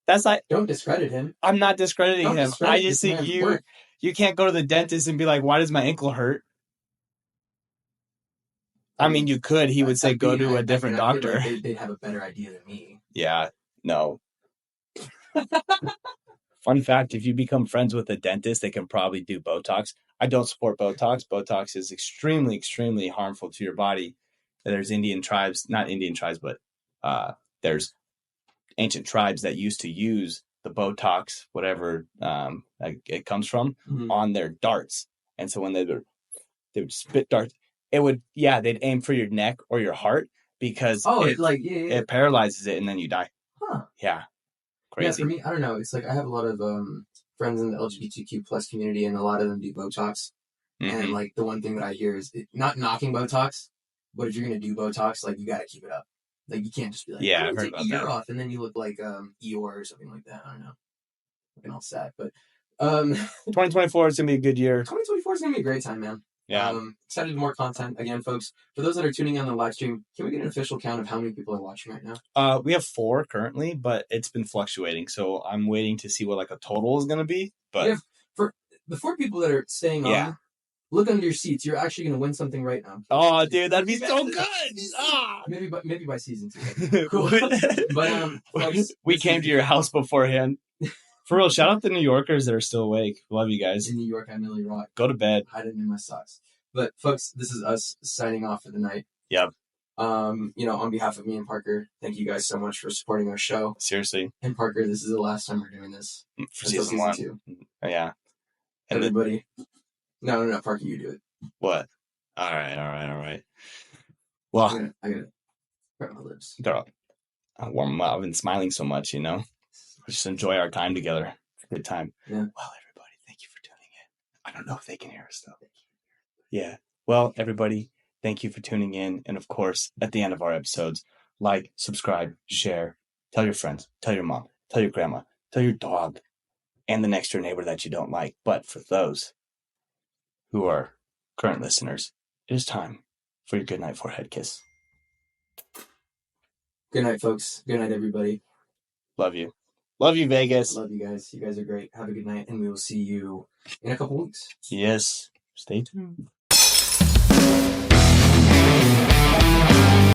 That's like, Don't discredit him. I'm not discrediting Don't him. discredit I just this think man's work. you can't go to the dentist and be like, why does my ankle hurt? I mean, you could. He would say, go to a different I feel doctor. like they'd have a better idea than me. Yeah, no. Fun fact, if you become friends with a dentist, they can probably do Botox. I don't support Botox. Botox is extremely, extremely harmful to your body. There's Indian tribes, not Indian tribes, but there's ancient tribes that used to use the Botox, whatever it comes from, Mhm. on their darts. And so when they would spit darts, they'd aim for your neck or your heart because it paralyzes it and then you die. Huh. Yeah. Yeah, Crazy. for me, I don't know. It's like I have a lot of friends in the LGBTQ plus community, and a lot of them do Botox. And Mhm. like the one thing that I hear is not knocking Botox, but if you're gonna do Botox, like you got to keep it up. Like you can't just be like, Yeah, I'm I've gonna heard take about the year that. off, and then you look like Eeyore or something like that. I don't know. Looking all sad, but 2024 is going to be a good year. 2024 is gonna be a great time, man. Yeah. Excited for more content. Again, folks, for those that are tuning in on the live stream, can we get an official count of how many people are watching right now? We have 4 currently, but it's been fluctuating. So I'm waiting to see what like a total is going to be. But Yeah, for the 4 people that are staying Yeah. on, look under your seats. You're actually going to win something right now. oh, dude, that'd be so good. Ah. Maybe by season 2. Cool. But folks, we this came is- to your house beforehand. For real, shout out to New Yorkers that are still awake. Love you guys. in New York, I Millie Rock, Go to bed. hiding in my socks. But folks, this is us signing off for the night. Yep. On behalf of me and Parker, thank you guys so much for supporting our show. Seriously, And Parker, this is the last time we're doing this for until season 1. 2. Yeah. And Everybody, no, Parker, you do it. what? All right. Well, I gotta grab my lips. I'll warm them up. I've been smiling so much, Just enjoy our time together. It's a good time. Yeah. Well, everybody, thank you for tuning in. I don't know if they can hear us, though. Yeah. Well, everybody, thank you for tuning in. And, of course, at the end of our episodes, like, subscribe, share, tell your friends, tell your mom, tell your grandma, tell your dog, and the next door neighbor that you don't like. But for those who are current listeners, it is time for your goodnight forehead kiss. Good night, folks. Good night, everybody. Love you. Love you, Vegas. Love you guys. You guys are great. Have a good night, and we will see you in a couple weeks. Yes. Stay tuned.